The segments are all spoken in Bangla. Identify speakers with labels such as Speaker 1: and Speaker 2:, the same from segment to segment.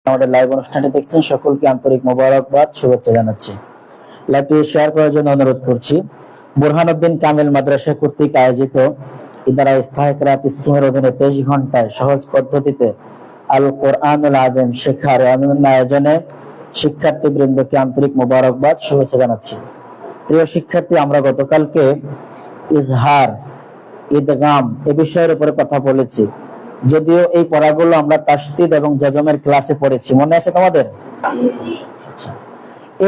Speaker 1: আমাদের লাইভ অনুষ্ঠানটি দেখছেন সকলকে আন্তরিক মোবারকবাদ, শুভেচ্ছা জানাচ্ছি। লাইভটি শেয়ার করার জন্য অনুরোধ করছি। বুরহানুদ্দিন কামিল মাদ্রাসা কর্তৃক আয়োজিত ইদারা ইস্তাহিক রাত স্কিমের অধীনে 23 ঘন্টায় সহজ পদ্ধতিতে আল কোরআনুল আযীম শেখার আয়োজনে শিক্ষার্থীবৃন্দকে আন্তরিক মোবারকবাদ, শুভেচ্ছা জানাচ্ছি। প্রিয় শিক্ষার্থী, আমরা গতকালকে ইজহার, ইদগাম এ বিষয়ের উপরে কথা বলেছি। যদিও এই পড়াগুলো আমরা তাসদীদ এবং জজমের ক্লাসে পড়েছি, মনে আছে তোমাদের? আচ্ছা,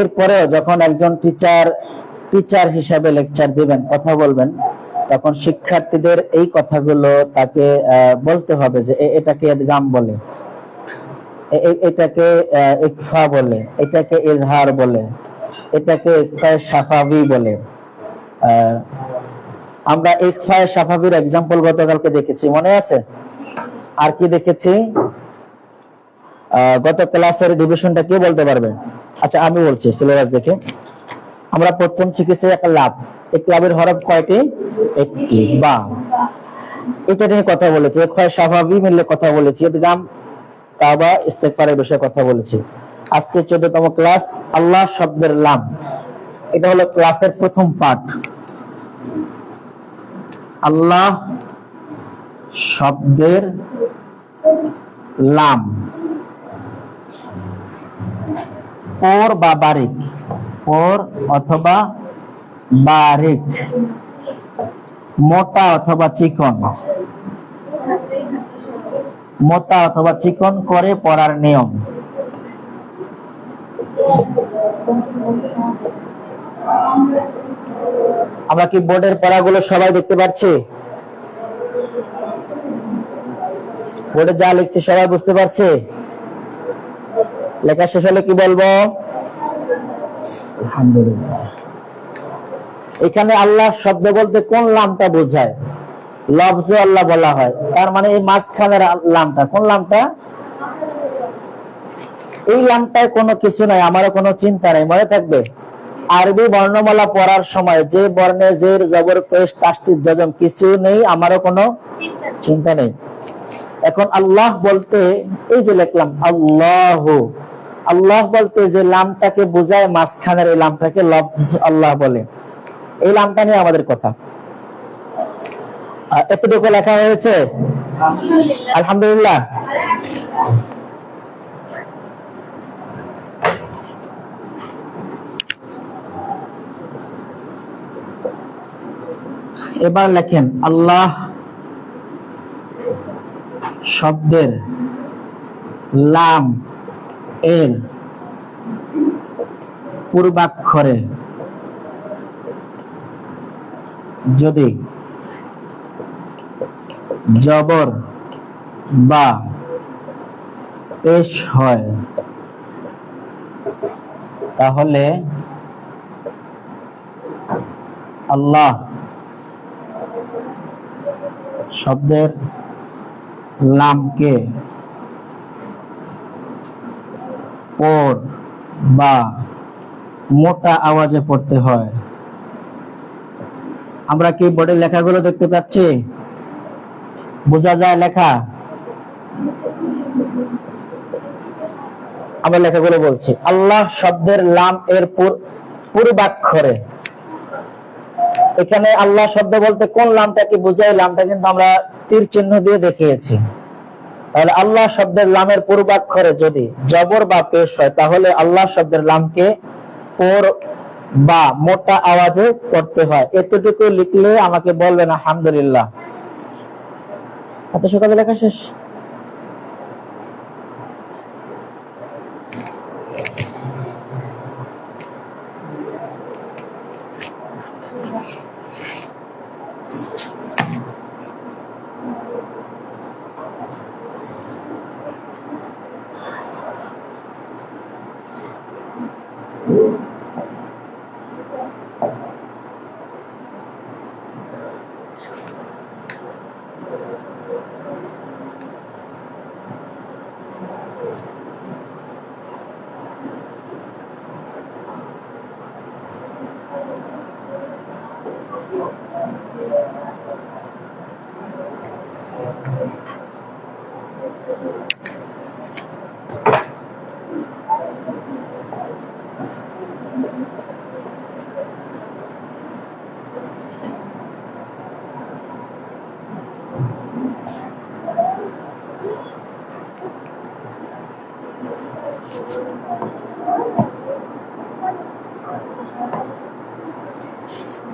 Speaker 1: এরপরেও যখন একজন টিচার হিসাবে লেকচার দিবেন, কথা বলবেন, তখন শিক্ষার্থীদের এই কথাগুলো তাকে বলতে হবে যে এটাকে ইদগাম বলে, এটাকে ইখফা বলে, এটাকে ইজহার বলে, এটাকে ইখফায়ে শাফাবি বলে। আমরা ইখফায়ে শাফাবির एग्जांपल গতকালকে দেখেছি, মনে আছে? আর কি দেখেছি? গত ক্লাসের ডিভিশনটা কে বলতে পারবে? আচ্ছা, আমি বলছি সিলেবাস দেখে। আমরা প্রথম শিখেছি একটা লাভ। এই লাভের হরফ কয়টি? একটি। বা এটা নিয়ে কথা বলেছি। ইখফায়ে শাফাবি মিলে কথা বলেছি। ইদগাম, তাওবা, ইস্তিগফারের বিষয়ে কথা বলেছি। আজকে 14তম ক্লাস, আল্লাহ শব্দের লাম। এটা হলো ক্লাসের প্রথম পার্ট। আল্লাহ শব্দের লাম, ওর বা বারিক, ওর অথবা বারিক, মোটা অথবা চিকন, মোটা অথবা চিকন করে পড়ার নিয়ম। আমরা কি বোর্ডের পড়াগুলো সবাই দেখতে পাচ্ছি? বোর্ডে যা লিখছি সবাই বুঝতে পারছে? লেখা শেষ হলে কি বলবো? আলহামদুলিল্লাহ। এখানে আল্লাহ শব্দ বলতে কোন লামটা বোঝায়? লফজে আল্লাহ বলা হয়, তার মানে এই মাঝখানের লামটা, কোন লামটা? এই লামটায় কোনো কিছু নাই, আমারও কোনো চিন্তা নাই, মনে থাকবে। আরবি বর্ণমালা পড়ার সময় যে বর্ণে জের, জবর, পেশ, তাসদীদ, জজম কিছু নেই, আমারও কোনো চিন্তা নেই। এখন আল্লাহ বলতে এই যে লিখলাম আল্লাহ, আল্লাহ বলতে যে লামটাকে বোঝায় মাঝখানের এই লামটাকে লফজ আল্লাহ বলে। এই লামটা নিয়ে আমাদের কথা। এতটুকু লেখা হয়েছে? আলহামদুলিল্লাহ। এবার লেখেন আল্লাহ শব্দের লাম এর পূর্বাক্ষরে যদি জবর বা পেশ হয় তাহলে আল্লাহ শব্দের লামকে ওর বা মোটা আওয়াজে পড়তে হয়। আমরা কি বোর্ডের লেখাগুলো দেখতে পাচ্ছি? বোঝা যায় লেখা? আমরা লেখাগুলো বলছি। আল্লাহ শব্দের লাম এর পূর্বাক্ষরে, এখানে আল্লাহ শব্দ বলতে কোন লামটাকে বোঝায়, লামটা কিন্তু আমরা তীর চিহ্ন দিয়ে দেখিয়েছি। তাহলে আল্লাহ শব্দের লামের পূর্বাক্ষরে যদি জবর বা পেশ হয় তাহলে আল্লাহ শব্দের লামকে ওর বা মোটা আওয়াজে পড়তে হয়। এতটুকু লিখলে আমাকে বলবেন আলহামদুলিল্লাহ। এত সকালে লেখা শেষ?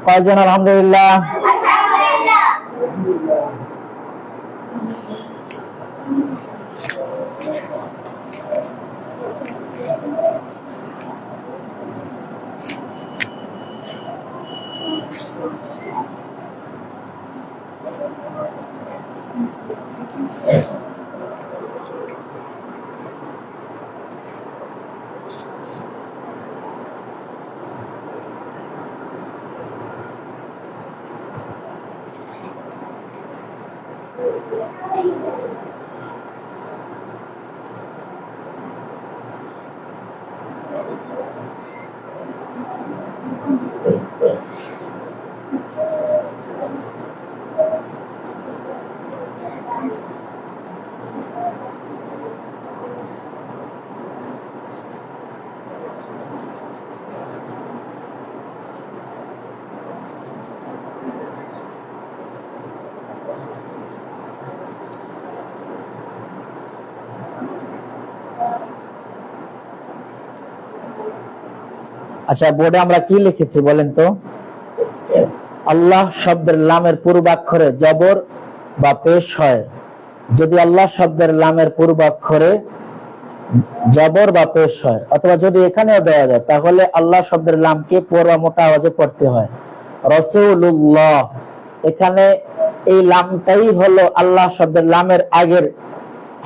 Speaker 1: কয়জন আলহামদুলিল্লাহ? আচ্ছা, বোর্ডে আমরা কি লিখেছি বলেন তো? আল্লাহ শব্দের লামের পূর্বাক্ষরে জবর বা পেশ হয়, যদি আল্লাহ শব্দের লামের পূর্বাক্ষরে জবর বা পেশ হয়, অথবা যদি এখানেও দেওয়া যায়, তাহলে আল্লাহ শব্দের লামকে পুরো মোটা আওয়াজে পড়তে হয়। রাসূলুল্লাহ, এখানে এই লামটাই হলো আল্লাহ শব্দের লামের আগের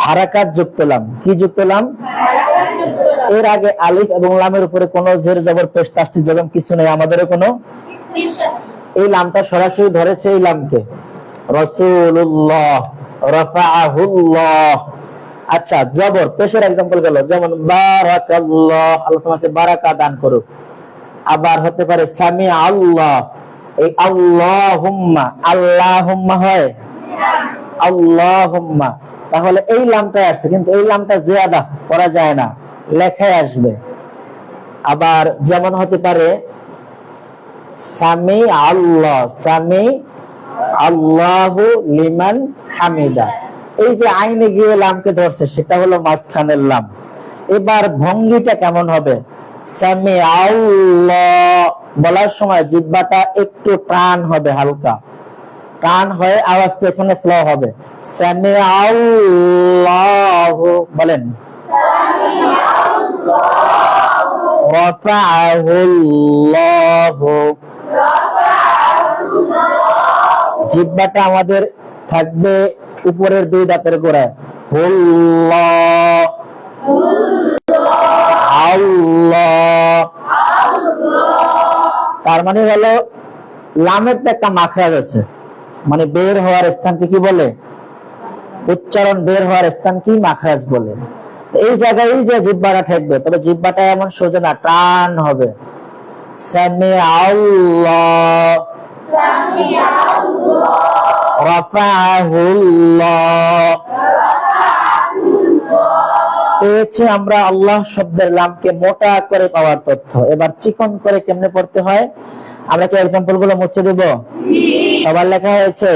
Speaker 1: হারাকাত যুক্ত লাম। কি যুক্ত লাম? এর আগে আলিফ এবং লামের উপরে কোনো জের জবর পেশ তাসদীদ জজম কিছু নেই, আমাদেরও কোনো। এই লামটা সরাসরি ধরেছে এই লামকে, রাসূলুল্লাহ, রাফাআহুল্লাহ। আচ্ছা, জবর পেশের एग्जांपल গেল, যেমন বারাকাল্লাহ, আল্লাহ তোমাকে বারাকা দান করুক। আবার হতে পারে সামি আল্লাহ, এই আল্লাহুম্মা, আল্লাহুম্মা হয় আল্লাহুম্মা, তাহলে এই লামটা আসছে, কিন্তু এই লামটা জিয়াদা করা যায় না, লেখায় আসবে। আবার যেমন হতে পারে সামি আল্লাহ, সামি আল্লাহু লিমান হামিদা, এই যে আইনে গিয়ে লামকে ধরছে, সেটা হলো মাঝখানের লাম। এবার ভঙ্গিটা কেমন হবে? সামি আল্লাহ বলার সময় জিহ্বাটা একটু টান হবে, হালকা টান হয়ে আওয়াজটা এখানে ফ্লো হবে। সামি আল্লাহু বলেন, রাফাআহুল্লাহু, জিহ্বাটা আমাদের থাকবে উপরের দুই দাঁতের গোড়ায়, হুল্লাহ আল্লাহ। তার মানে হলো লামের তো একটা মাখরাজ আছে, মানে বের হওয়ার স্থানকে কি বলে? উচ্চারণ বের হওয়ার স্থান কি? মাখরাজ বলে। এই জায়গায় যে জিহ্বাটা থাকবে, তবে জিহ্বাটা এমন সোজা না, টান হবে। সামি আল্লাহ, রাফাআহুল্লাহ। পেয়েছি আমরা আল্লাহ শব্দের লামকে মোটা করে পাওয়ার তথ্য। এবার চিকন করে কেমনে পড়তে হয়, আমরা কি एग्जांपल গুলো মুছে দেব? সবার লেখা হয়েছে?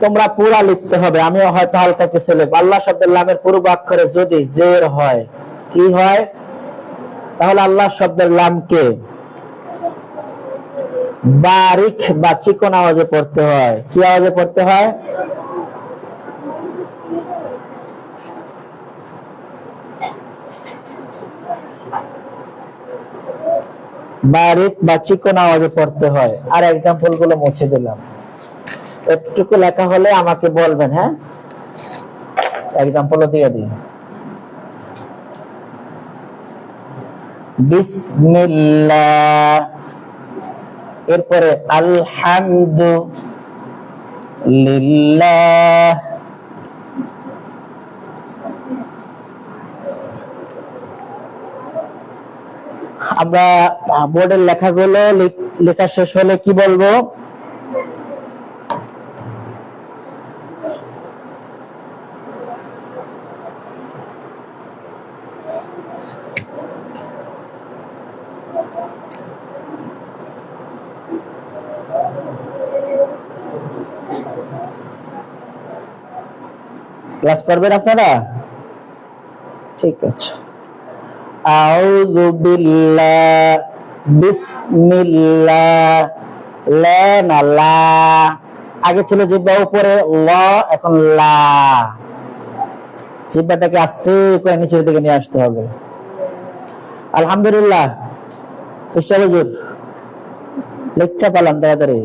Speaker 1: তোমরা পুরা লিখতে হবে, আমিও হয়তো হালকা কিছু লিখব। আল্লাহ শব্দের লামের পূর্বাক্ষরে যদি জের হয়, কি হয়? তাহলে আল্লাহ শব্দের লামকে বারিক বা চিকন আওয়াজে পড়তে হয়। কি আওয়াজে পড়তে হয়? বারিক বা চিকন আওয়াজে পড়তে হয়। আর एग्जांपल গুলো মুছে দিলাম, একটুকু লেখা হলে আমাকে বলবেন, হ্যাঁ? एग्जांपल দিয়ে দিন। বিসমিল্লাহ, এরপরে আলহামদুলিল্লাহ, আমরা বোর্ডের লেখাগুলো লেখা শেষ হলে কি বলবো? ক্লাস করবেন আপনারা? ঠিক আছে। আউযু বিল্লাহ, বিসমিল্লাহ, লা না লা, আগে ছিল জিহ্বা উপরে ল, এখন লা। জিহ্বাটাকে আস্তে করে নিচের দিকে নিয়ে আসতে হবে। আলহামদুলিল্লাহ। হুজুর লেখা পালাম তাড়াতাড়ি।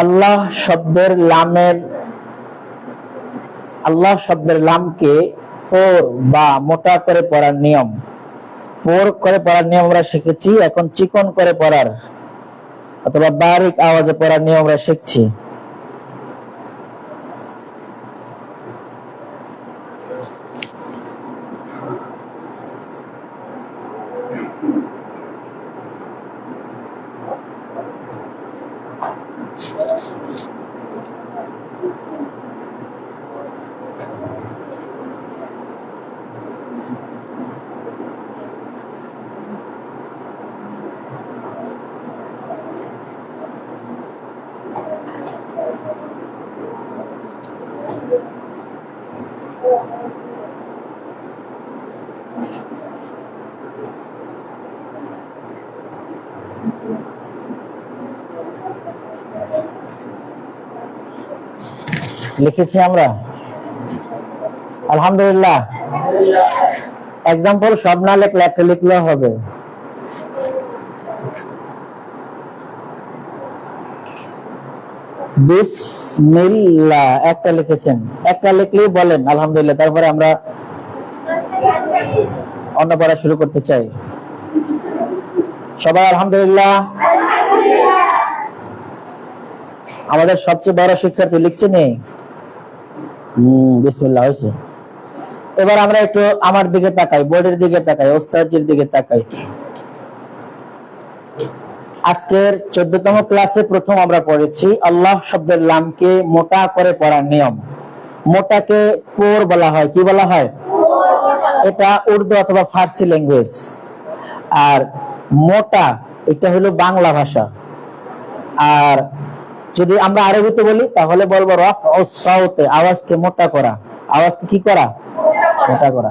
Speaker 1: আল্লাহ শব্দের লামকে পোর বা মোটা করে পড়ার নিয়ম, পোর করে পড়ার নিয়ম আমরা শিখেছি। এখন চিকন করে পড়ার অথবা বারিক আওয়াজে পড়ার নিয়ম আমরা শিখছি। লিখেছি আমরা আলহামদুলিল্লাহ। এক্সাম্পল সব না লিখলে একটা লিখলেও হবে। বিসমিল্লাহ একটা লিখেছেন, একটা লিখলেই বলেন আলহামদুলিল্লাহ। তারপরে আমরা অন্য পড়া শুরু করতে চাই। সবাই আলহামদুলিল্লাহ। আমাদের সবচেয়ে বড় শিক্ষার্থী লিখছে নেই? বিসমিল্লাহ হয়েছে। এবার আমরা একটু আমার দিকে তাকাই, বোর্ডের দিকে তাকাই, ওস্তাদজির দিকে তাকাই। আজকের 14তম ক্লাসে প্রথম আমরা পড়েছি আল্লাহ শব্দের লামকে মোটা করে পড়ার নিয়ম। মোটাকে পোর বলা হয়। কি বলা হয়? এটা উর্দু অথবা ফার্সি ল্যাঙ্গুয়েজ। আর মোটা এটা হলো বাংলা ভাষা। আর যদি আমরা আরবিতে বলি তাহলে বলবো রাফউ সাউতে, আওয়াজকে মোটা করা। আওয়াজকে কি করা? মোটা করা।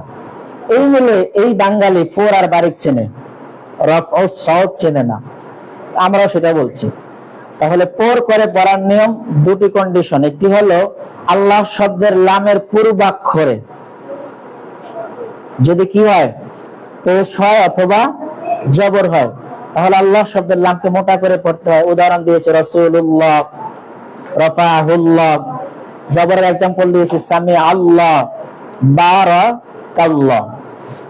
Speaker 1: এই মিলে এই বাঙালি পোর আর বারিক চেনে, রাফউ সাউত চেনে না। আমরাও সেটা বলছি। তাহলে পোর করে পড়ার নিয়ম দুটি কন্ডিশন। একটি হলো আল্লাহ শব্দের লামের পূর্বাক্ষরে যদি কি হয়, পেশ হয় অথবা জবর হয়, তাহলে আল্লাহ শব্দের লামকে মোটা করে পড়তে হয়। উদাহরণ দিয়েছে রাসূলুল্লাহ, রাফাহুল্লাহ। জবরের এক্সাম্পল দিয়েছি সামি আল্লাহ, বারাকাল্লাহ।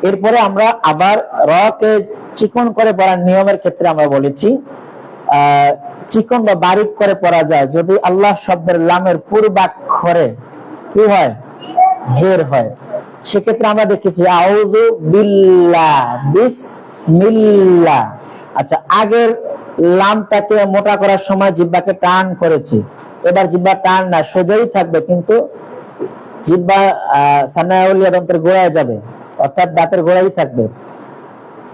Speaker 1: এরপরে আমরা আবার র কে চিকন করে পড়ার নিয়মের ক্ষেত্রে আমরা বলেছি চিকন বা বারিক করে পড়া যায় যদি আল্লাহ শব্দের লামের পূর্বাক্ষরে কি হয়, জের হয়। সেক্ষেত্রে আমরা দেখেছি আউযু বিল্লাহ, বিসমিল্লাহ। আচ্ছা, আগের লামটাকে মোটা করার সময় জিহ্বাকে টান করেছি। এবার জিহ্বা টান না, সোজাই থাকবে, কিন্তু জিহ্বা সানাউলিয়া দন্তের গোড়ায় যাবে, অর্থাৎ দাঁতের গোড়ায় থাকবে।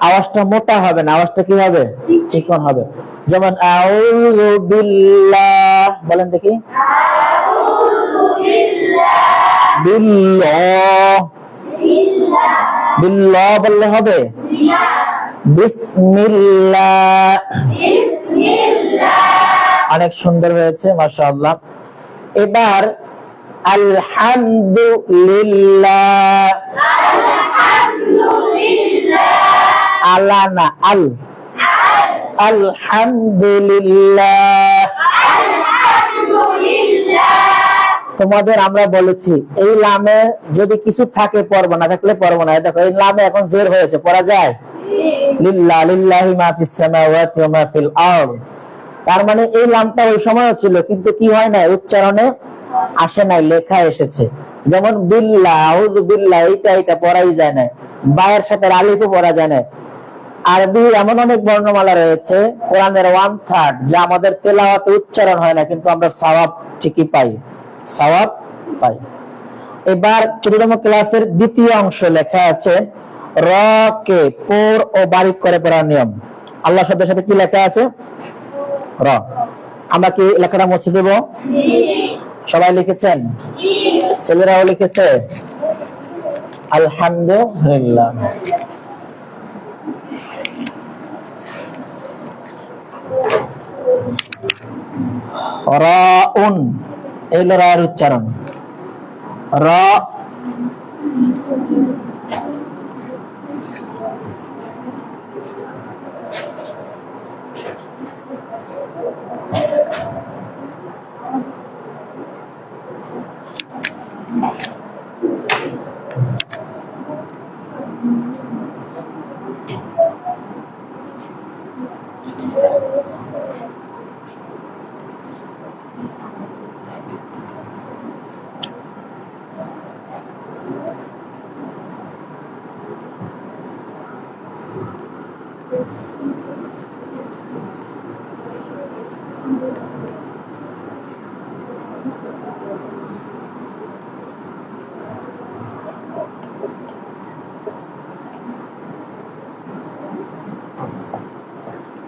Speaker 1: আওয়াজটা মোটা হবে না, আওয়াজটা কি হবে? চিকন হবে। যেমন আউযু বিল্লাহ বলেন দেখি। আউযু বিল্লাহ, বিল্লাহ, বিল্লাহ বললে হবে? বিসমিল্লাহ, বিসমিল্লাহ। অনেক সুন্দর হয়েছে, মাশাআল্লাহ। এবার আলহামদুলিল্লাহ, আলহামদুলিল্লাহ, আলা না আল, আলহামদুলিল্লাহ, আলহামদুলিল্লাহ। তোমাদের আমরা বলেছি এই লামে যদি কিছু থাকে পড়বো, না থাকলে পড়বো না। দেখো এই লামে এখন জের হয়েছে, পড়া যায়? লিল্লাহ, লিল্লাহি মা ফিস সামাওয়াতি ওয়া মা ফিল আরদ। তার মানে এই লামটা ওই সময়ও ছিল, কিন্তু কি হয় না, উচ্চারণে আসে নাই, লেখা এসেছে। যেমন বিল্লাহ, আউযু বিল্লাহ, এটা পড়াই যায় না। বায়ের সাথে আলিফও পড়া যায় না। আরবি এমন অনেক বর্ণমালা রয়েছে, কোরআনের 1/3 যা আমাদের তেলাওয়াতে উচ্চারণ হয় না, কিন্তু আমরা সওয়াব ঠিকই পাই, সওয়াব পাই। এবার 14তম ক্লাসের দ্বিতীয় অংশ লেখা আছে র কে পোর ও বারিক করে পড়ার নিয়ম। আল্লাহ শব্দের সাথে কি লেখা আছে? র। আমরা কি লেখাটা মুছে দেব? সবাই লিখেছেন? ছেলেরাও লিখেছে? আলহামদুলিল্লাহ। রাউন, এই হলো রায়ের উচ্চারণ। রা,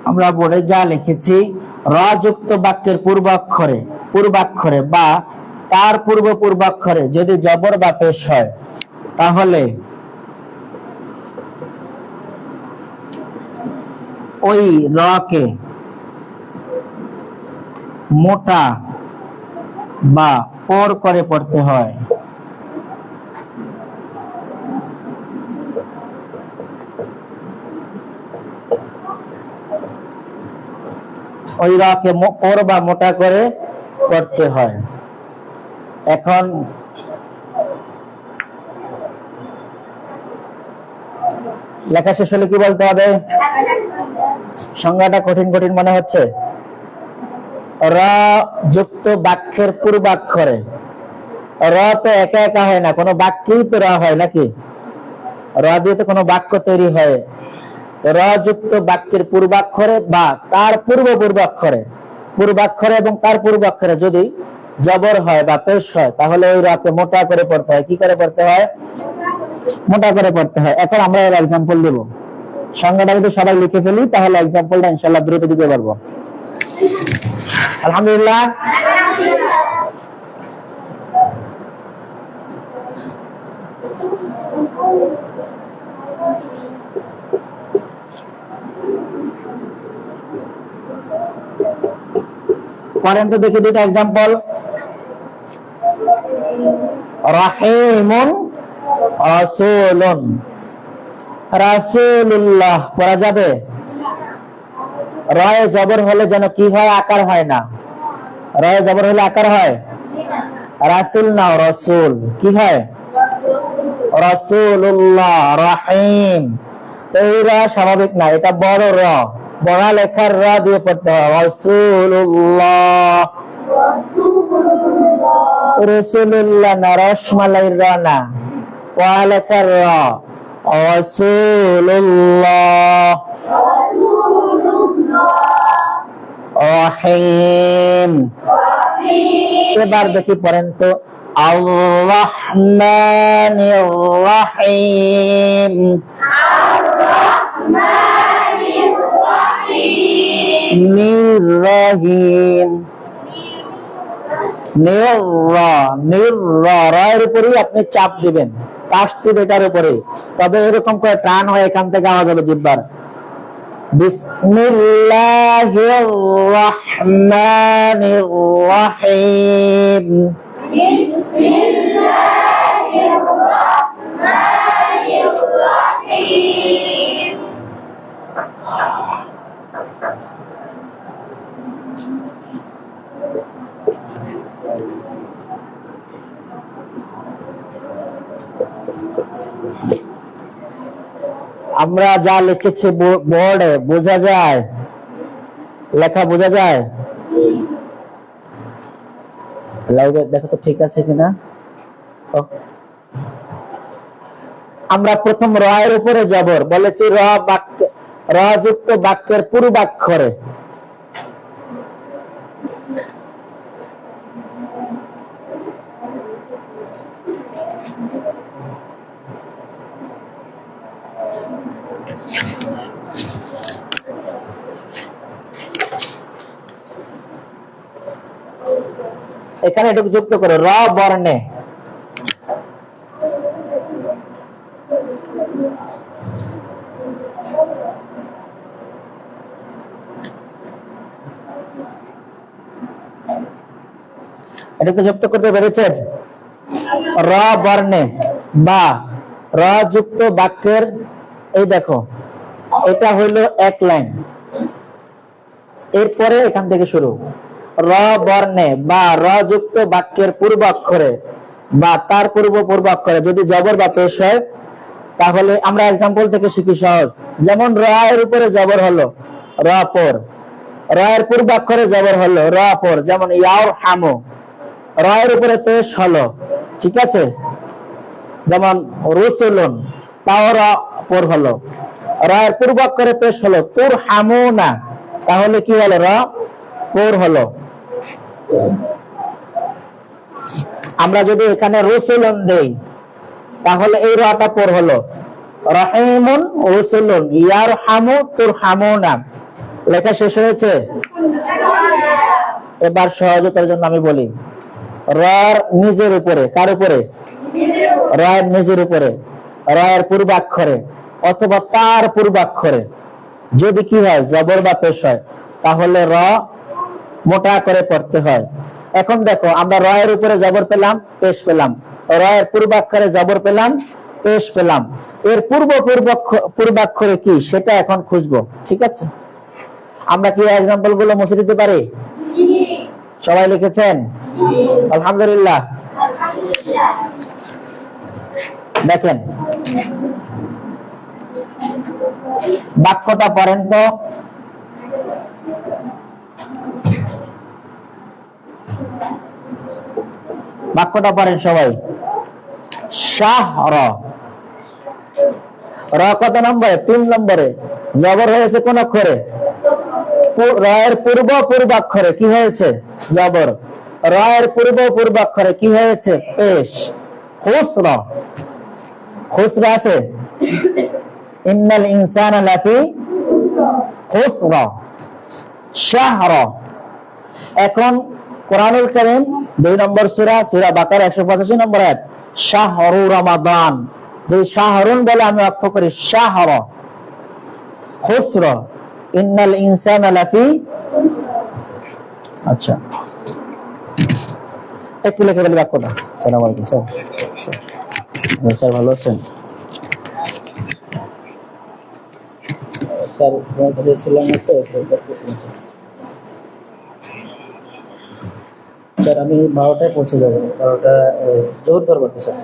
Speaker 1: আমরা বোর্ডে যা লিখেছি, র যুক্ত বাক্যের পূর্বাক্ষরে বা তার পূর্বাক্ষরে যদি জবর বা পেশ হয়, তাহলে ওই র কে মোটা বা পর করে পড়তে হয়। ওই র কে পর বা মোটা করে পড়তে হয়। এখন লেখা শেষ হলে কি বলতে হবে? সংজ্ঞাটা কঠিন কঠিন মনে হচ্ছে? র যুক্ত বাক্যের পূর্বাক্ষরে, র তো একা একা হয় না, কোনো বাক্যেই তো র হয় নাকি? র দিয়ে তো কোনো বাক্য তৈরি হয়। র যুক্ত বাক্যের পূর্বাক্ষরে বা তার পূর্বাক্ষরে এবং তার পূর্বাক্ষরে যদি জবর হয় বা পেশ হয়, তাহলে ওই রাকে মোটা করে পড়তে হয়। কি করে পড়তে হয়? মোটা করে পড়তে হয়। এখন আমরা এর এক্সাম্পল দেব। সংজ্ঞাটা যদি সবাই লিখে ফেলি, তাহলে এক্সাম্পলটা ইনশাআল্লাহ দ্রুত দিতে পারবো। আলহামদুলিল্লাহ। করেন তো দেখি দুটো এক্সাম্পল। রাহিমুন রাসূলুন, রাসূলুল্লাহ পড়া যাবে? রয়ে জবর হলে যেন কি হয়? আকার হয় না। রয়ে জবর হলে আকার হয়? রাসূল না রাসূল, কি হয়? রাসূলুল্লাহ। রাহিম, এই র স্বাভাবিক না, এটা বড় র, বড় লেখার র দিয়ে পড়তে হয়। রাসূলুল্লাহ। রাসূলুল্লাহ না, রসমালাই র না, ওয়া লেখার র। রাসূলুল্লাহ। রহিম। এবার দেখি পড়েন তো। আর-রাহমানির রাহিম। নির-রহিম। রায়ের উপরেই আপনি চাপ দিবেন, তাসদীদ এটার উপরে, তবে এরকম করে টান হয় এখান থেকে আওয়াজ হবে জিহ্বার। বিসমিল্লাহির রাহমানির রাহিম। বিসমিল্লাহির রাহমানির রাহিম। আমরা যা লিখেছি বোর্ডে বোঝা যায়? লেখা বোঝা যায়? লাইভে দেখো তো ঠিক আছে কিনা। আমরা প্রথম র এর উপরে জবর বলেছি, র যুক্ত বাক্যের পূর্বাক্ষরে। এখানে এটুকু যুক্ত করো, র বর্ণে। এটাকে যুক্ত করতে পেরেছেন? র বর্ণে বা র যুক্ত বাক্যের, এই দেখো এটা হইল এক লাইন, এরপরে এখান থেকে শুরু। র বর্ণে বা র যুক্ত বাক্যের পূর্বাক্ষরে বা তার পূর্বাক্ষরে যদি জবর বা পেশ হয়, তাহলে আমরা এক্সাম্পল থেকে শিখি সহজ। যেমন র এর উপরে জবর হলো র পর, র এর পূর্বাক্ষরে জবর হলো র পর, যেমন ইয়ার হামো। র এর উপরে পেশ হলো, ঠিক আছে, যেমন রুসুলুন, তাও র পর হলো। র এর পূর্বাক্ষরে পেশ হলো তুর হামো না, তাহলে কি হলো? র পর হলো। আমরা যদি এখানে রুসুলুন দেই, তাহলে এই রটা পর হলো। রহিমুন রুসুলুন ইয়ারহামু তুরহামুনা। লেখা শেষ হয়েছে? এবার সহজতার জন্য আমি বলি, রর নিজের উপরে, কার উপরে? রয়ের নিজের উপরে, রয়ের পূর্বাক্ষরে অথবা তার পূর্বাক্ষরে যদি কি হয়? জবর বা পেশ হয়, তাহলে র মোটা করে পড়তে হয়। এখন দেখো, আমরা রয়ের উপরে জবর পেলাম, পেশ পেলাম, রয়ের পূর্বাক্ষরে জবর পেলাম, পেশ পেলাম, এর পূর্বাক্ষরে কি সেটা এখন খুঁজবো, ঠিক আছে? আমরা কি এক্সাম্পল গুলো মুছে দিতে পারি? সবাই লিখেছেন? আলহামদুলিল্লাহ। দেখেন বাক্যটা পড়েন তো। বাক্যটা পড়েন সবাই। শাহর, র কত নম্বরে? 3 নম্বরে। জবর হয়েছে কোন অক্ষরে? রয়ের পূর্বাক্ষরে কি হয়েছে? জবর। রয়ের পূর্বাক্ষরে কি হয়েছে? পেশ। খুসর, খুসর আছে? ইন্নাল ইনসানা লাফি খুসর। শাহর। এখন কোরআনুল কারীম 2 নম্বর সূরা, সূরা বাকারা 185 নম্বর আয়াত, শাহরু রমাদান। যে শাহরুন বলে আমি অর্থ করি শাহর, খুসর, ইন্নাল ইনসানা লাফি। আচ্ছা, একটু লিখে বলি বাক্যটা। আসসালামু আলাইকুম স্যার। স্যার ভালো আছেন? স্যার তোমার কাছে ছিলাম না তো, স্যার আমি 12টায় পৌঁছে যাবো, 12টা জোর দরবারতে স্যার।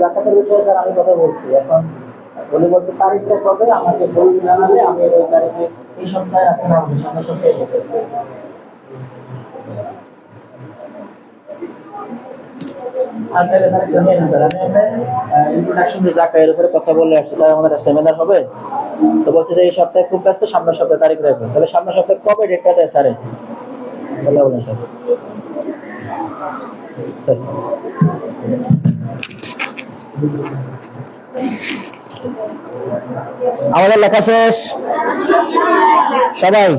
Speaker 1: জাকাতের বিষয়ে স্যার আমি কথা বলছি এখন। বলে বলছে তারিখটা কবে আমাকে বই জানালে আমি ওই তারিখে, এই সপ্তাহে রাখতে না, সামনের সপ্তাহে বসে। কথা বলে আসছি স্যার, আমাদের সেমিনার হবে তো বলছে যে এই সপ্তাহে খুব ব্যস্ত, সামনের সপ্তাহে তারিখ রাখবেন। তাহলে সামনের সপ্তাহে কবে ডেটটা দেয় স্যারে? কথা বলেন স্যার। আমাদের লেখা শেষ সবাই?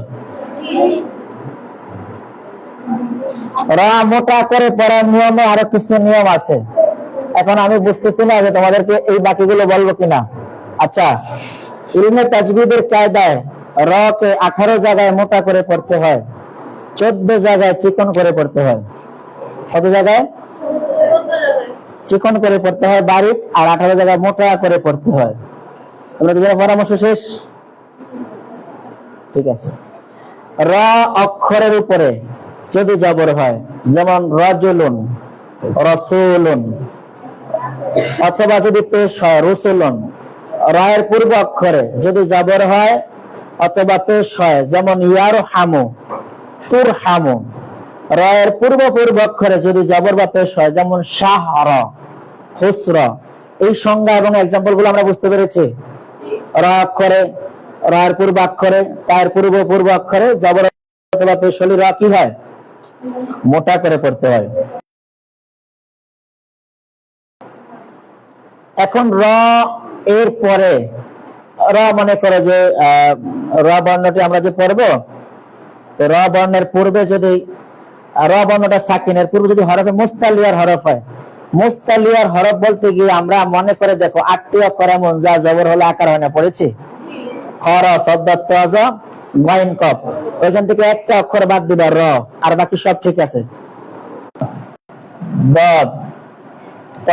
Speaker 1: রা মোটা করে পড়ার নিয়মে আরো কিছু নিয়ম আছে। এখন আমি বুঝতেছি না যে তোমাদেরকে এই বাকিগুলো বলবো কিনা। আচ্ছা, ইলমে তাজবিদের কায়দায় র কে 18 জায়গায় মোটা করে পড়তে হয়, 14 জায়গায় চিকন করে পড়তে হয়। কত জায়গায়? চিকন করে পড়তে হয় বারিক, আর 18 জায়গায় মোটা করে পড়তে হয়। তোমরা দুজনের পরামর্শ শেষ? ঠিক আছে। র অক্ষরের উপরে যদি জবর হয়, যেমন রাজুলুন, রাসূলুন, অথবা যদি পেশ হয় রুসুলুন, রায়ের পূর্ব অক্ষরে যদি জবর হয় অথবা পেশ হয়, যেমন ইয়ারহামু, তুরহামু, রায়ের পূর্ব অক্ষরে যদি জবর বা পেশ হয়, যেমন শাহর, খুসর। এই সংজ্ঞা এবং এক্সাম্পল গুলো আমরা বুঝতে পেরেছি। র অক্ষরে, রায়ের পূর্বাক্ষরে, তার পূর্ব অক্ষরে জবর অথবা পেশ হলে র কি হয়? মোটা করে পড়তে হয়। এখন র এর পরে র মনে করে যে র বর্ণটি আমরা যে পড়বো, তো র বর্ণের পূর্বে যদি র বর্ণটা সাকিনের পূর্বে যদি হরফে মুস্তালিয়ার হরফ হয়, মুস্তালিয়ার হরফ বলতে গিয়ে আমরা মনে করে দেখো 8টি অক্ষর এমন যা জবর হলে আকার হয় না, পড়েছি? খর সদ্দত্ত আজ গয়েন কফ, ওইখান থেকে একটা অক্ষর বাদ দিবা র, আর বাকি সব ঠিক আছে। দদ, ত,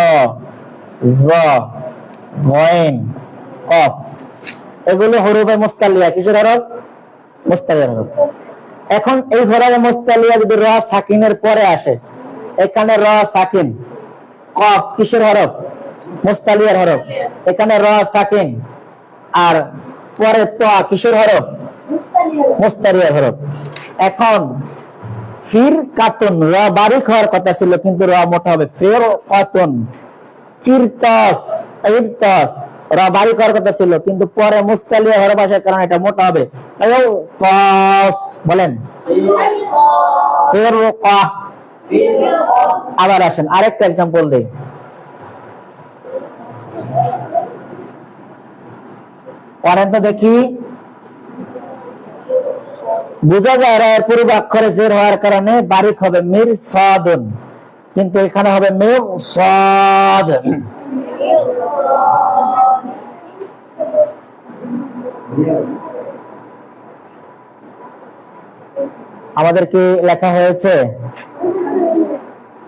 Speaker 1: জ, গয়েন, কফ, এগুলো হরফে মুস্তালিয়া। কিসের হরফ? মুস্তালিয়ার হরফ। এখন এই হরফে মুস্তালিয়া যদি র সাকিনের পরে আসে, এখানে র সাকিন, কফ কিসের হরফ? মুস্তালিয়ার হরফ। এখানে র সাকিন আর পরে ত কিসের হরফ? মুস্তালিয়ার হরফ। এখন ফির কাতুন, র বারিক হওয়ার কথা ছিল কিন্তু র মোটা হবে, ফির কাতুন। কিরতাস, ইরতাস, র বারিক হওয়ার কথা ছিল কিন্তু পরে মুস্তালিয়া হরফ আসার কারণে এটা মোটা হবে। তাস বলেন, ফির কা। আবার আসেন আরেকটা एग्जांपल দেই। পড়েন তো দেখি। বুঝা যায় এর পূর্ব অক্ষরে জের হওয়ার কারণে বারিক হবে মির সাদুন, কিন্তু এখানে হবে মির সাদ। আমাদের কি লেখা হয়েছে?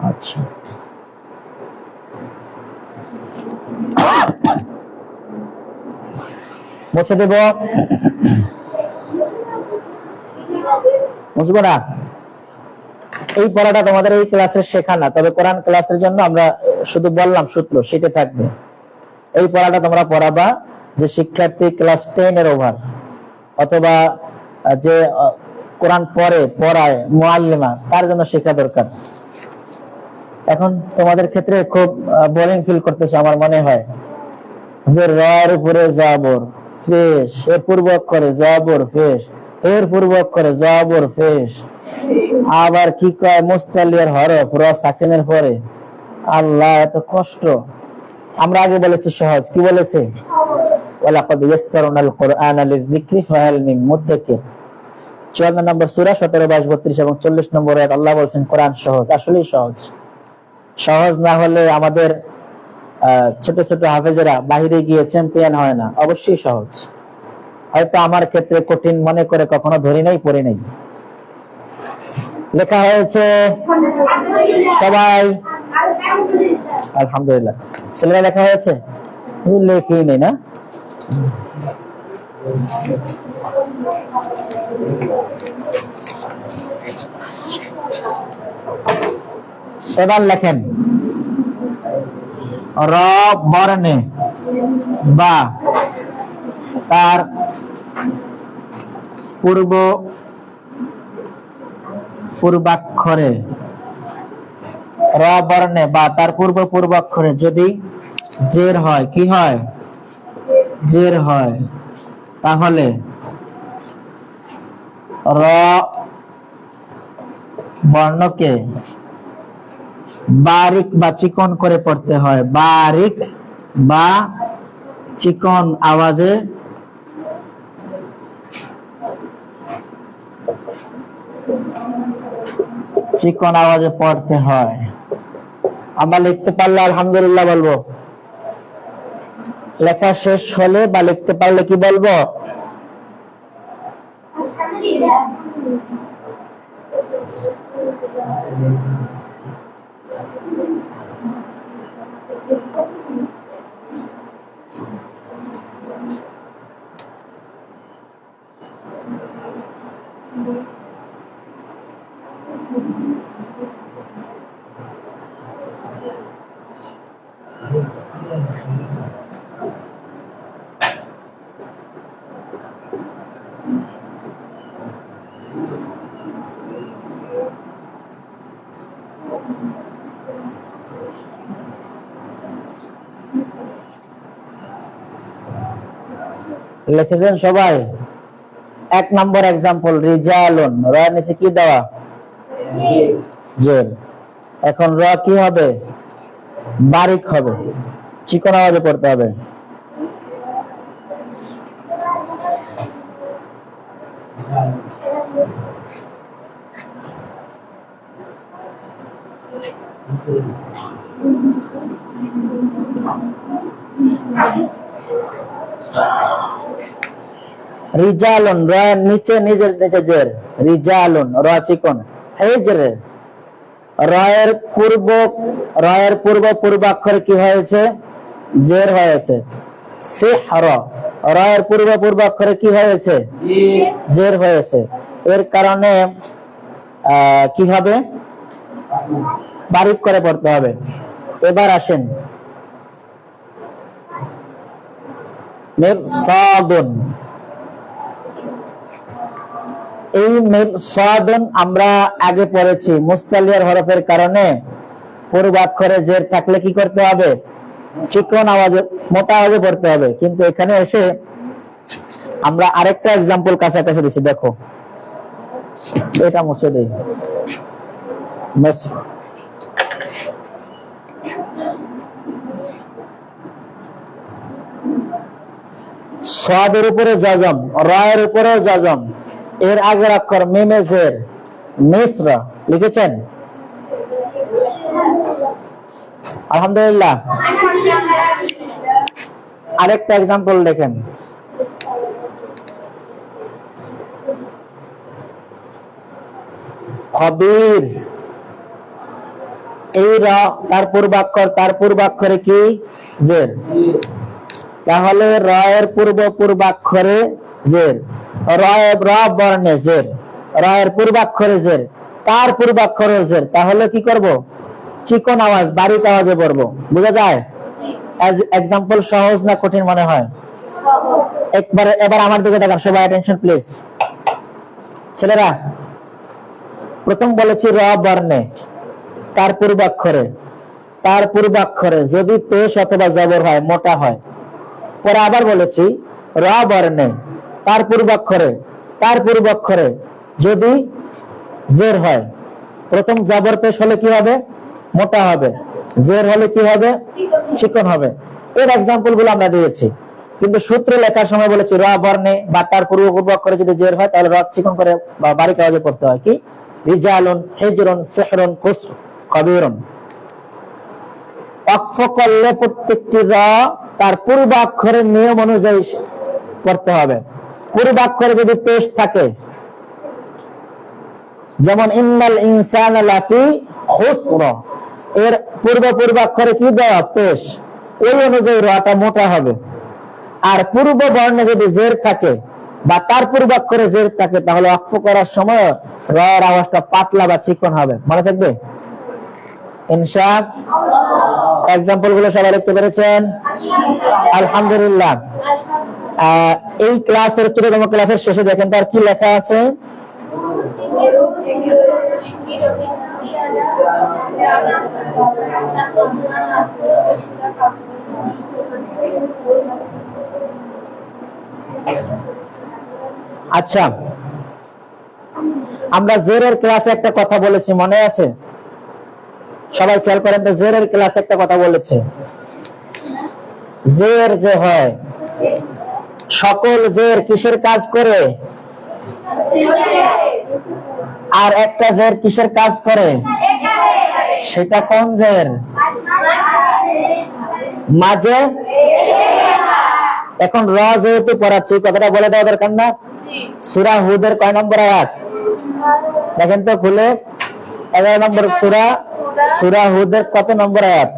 Speaker 1: আচ্ছা, মুছে দেব? মুছবো না? এই পড়াটা তোমাদের এই ক্লাসের শেখা না, তবে কোরআন ক্লাসের জন্য আমরা শুধু বললাম সূত্র, সেটা থাকবে। এই পড়াটা তোমরা পড়াবা যে শিক্ষার্থী ক্লাস 10 এর ওভার, অথবা যে কোরআন পড়ায় মুআল্লিমা, তার জন্য শেখা দরকার। এখন তোমাদের ক্ষেত্রে খুব বোরিং ফিল করতেছে আমার মনে হয়, যে র উপরে জাবর পেশ, এর পূর্ব অক্ষরে জাবর পেশ, এর পূর্ব অক্ষরে জাবর পেশ, আবার কি কয় মুস্তালিয়ার হরফ র সাকিনের পরে। আল্লাহ, এত কষ্ট। আমরা আগে বলেছি সহজ, কি বলেছি? ওয়ালাকাদ ইয়াসসারনাল কুরআনা লিযিকরি ফাহাল মিন মুদ্দাকির। 54 নম্বর সূরা 17, 22, 32 এবং 40 নম্বর আয়াত আল্লাহ বলেছেন কোরআন সহজ। আসলেই সহজ। সহজ না হলে আমাদের ছোট ছোট হাফেজেরা বাহিরে গিয়ে চ্যাম্পিয়ন হয় না। অবশ্যই সহজ। হয়তো আমার ক্ষেত্রে কঠিন মনে করে কখনো ধরি নাই, পড়ি নাই। লেখা হয়েছে সবাই? আলহামদুলিল্লাহ। ছেলেরা লেখা হয়েছে? লেখেই নেই না? এবার লেখেন র বর্ণে বা তার পূর্বাক্ষরে, র বর্ণে বা তার পূর্বাক্ষরে যদি জের হয়, কি হয়? জের হয়, তাহলে র বর্ণকে বারিক বা চিকন করে পড়তে হয়। বারিক বা চিকন আওয়াজে পড়তে হয়। আমরা লিখতে পারলে আলহামদুলিল্লাহ বলবো, লেখা শেষ হলে বা লিখতে পারলে কি বলবো? লিখেছেন সবাই? 1 নম্বর एग्जांपल রিজালুন, র নিচে কি দেওয়া? জের। এখন র কি হবে? বারিক হবে, চিকন আওয়াজে পড়তে হবে। রিজালুন, র নিচে নিজের নিচে জের, রিজালুন র চিকন, হিজর রয়ের পূর্ব পূর্বাক্ষরে কি হয়েছে? জের হয়েছে। সিহর রয়ের পূর্ব পূর্বাক্ষরে কি হয়েছে? জের হয়েছে। এর কারণে কি হবে? বারিক করে পড়তে হবে। এবার আসেন মিরসাদুন। এই মিরসাদুন আমরা আগে পড়েছি, মুস্তালিয়ার হরফের কারণে পূর্বাক্ষরে জের থাকলে কি করতে হবে? চিকন আওয়াজে, মোটা আওয়াজে পড়তে হবে। কিন্তু এখানে এসে আমরা আরেকটা এক্সাম্পল কাছাকাছি দিচ্ছি, দেখো এটা মুছে দেই। সাদের উপরে জাজম, রায়ের উপরে জাজম, এর আগের অক্ষর মিমে জের, মিসর লিখেছেন? আলহামদুলিল্লাহ। আরেকটা এক্সাম্পল দেখেন, খবীর। এই র তার পূর্বাক্ষরে কি? জের। তাহলে র এর পূর্বাক্ষরে জের, র বর্ণে জের, র এর পূর্বাক্ষরে জের, তার পূর্বাক্ষরে জের। তাহলে কি করব? চিকন আওয়াজ, বারিক আওয়াজে পড়বো। বুঝা যায়? এক্সাম্পল সহজ না কঠিন মনে হয়? এবার আমার দিকে দেখান সবাই, অ্যাটেনশন প্লিজ। ছেলেরা, প্রথম বলেছি র বর্ণে, তার পূর্বাক্ষরে যদি পেশ অথবা জবর হয়, মোটা হয়। পরে আবার বলেছি র বর্ণে, তার পূর্বাক্ষরে যদি জের হয়। প্রথম জবর পেশ হলে কি হবে? মোটা হবে। জের হলে কি হবে? চিকন হবে। এর এক্সাম্পল গুলো আমরা দিয়েছি, কিন্তু সূত্র লেখার সময় বলেছি র বর্ণে বা তার পূর্বাক্ষরে যদি জের হয় তাহলে র চিকন করে বা বারিক আওয়াজে পড়তে হয়। কি? রিজালুন, হিজরুন, সিহরুন, কুসর, কবীরুন। ওয়াকফ করলে প্রত্যেকটি র তার পূর্বাক্ষরের নিয়ম অনুযায়ী পড়তে হবে। পূর্বাক্ষরে যদি পেশ থাকে, যেমন ইন্নাল ইনসানা লাফি খুসর, এর পূর্বাক্ষরে কি দেওয়া? পেশ। ওই অনুযায়ী রটা মোটা হবে। আর পূর্ব বর্ণে যদি জের থাকে বা তার পূর্বাক্ষরে জের থাকে, তাহলে ওয়াকফ করার সময় র এর আওয়াজটা পাতলা বা চিকন হবে। মনে থাকবে ইনশাআল্লাহ। এক্সাম্পল গুলো সবাই লিখতে পেরেছেন? আলহামদুলিল্লাহ। এই ক্লাসের চতুর্থ ক্লাসের শেষে দেখেন তার কি লেখা আছে? আচ্ছা, আমরা জেরের ক্লাসে একটা কথা বলেছি, মনে আছে? সবাই খেয়াল করেন তো, জেরের ক্লাসে একটা কথা বলেছে, জের যে হয়, সকল জের কিসের কাজ করে? আর একটা জের কিসের কাজ করে? সেটা কোন জের? মাঝে। এখন র যেহেতু পড়াচ্ছি, কথাটা বলে দেওয়া দরকার না? সূরা হুদের কয় নম্বর আয়াত দেখেন তো খুলে? 11 নম্বর সূরা হুদের কত নম্বর আয়াত?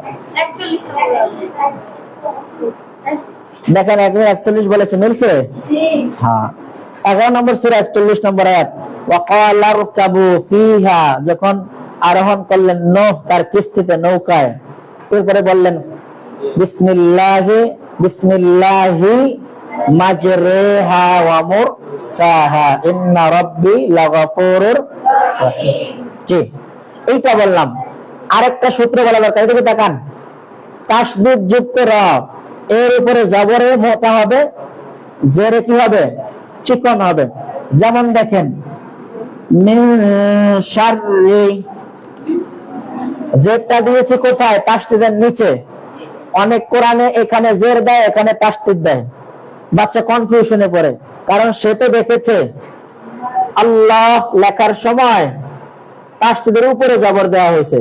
Speaker 1: দেখেন 41 বলেছে, মিলছে? হ্যাঁ, 11 নম্বর সূরা 41 নম্বর আয়াত। ওয়াকালা রকাবু ফিহা, যখন আরোহণ করলেন নূহ তার কিস্তিতে, নৌকায়, এরপরে বললেন বিসমিল্লাহি মাজরিহা ওয়া মুরসাহা ইন্না রাব্বি লাগাফুরুর রহিম। জি, এইটা বললাম। আরেকটা সূত্র বলা দরকার, এদিকে তাকান। তাসদীদ যুক্ত র, এর উপরে জবরে মোটা হবে, জেরে কি হবে? চিকন হবে। যেমন দেখেন মিন শাররি, জেরটা দিয়েছে কোথায়? তাসদীদের নিচে। অনেক কোরআনে এখানে জের দেয়, এখানে তাসদীদ দেয়। বাচ্চা কনফিউশনে পড়ে, কারণ সে তো দেখেছে আল্লাহ লেখার সময় তাসদীদের উপরে জবর দেওয়া হয়েছে,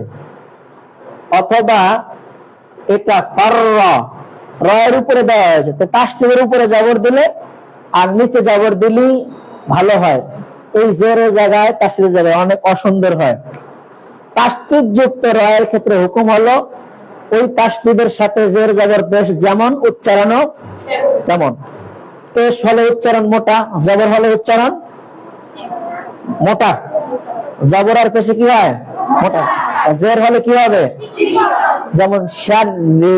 Speaker 1: অথবা এটা ফাররা রয়ের উপরে দেওয়া হয়েছে, তো তাসদীদের উপরে জবর দিলে আর নিচে জবর দিলেই ভালো হয়। এই জেরের জায়গায় তাসদীদের জায়গায় অনেক অসুন্দর হয়। তাসদীদ যুক্ত রয়ের ক্ষেত্রে হুকুম হলো ওই তাসদীদের সাথে জের জবর পেশ যেমন উচ্চারণও তেমন। পেশ হলে উচ্চারণ মোটা, জবর হলে উচ্চারণ মোটা। জবর আর পেশে কি হয়? মোটা। জের হলে কি হবে? যেমন শাররি,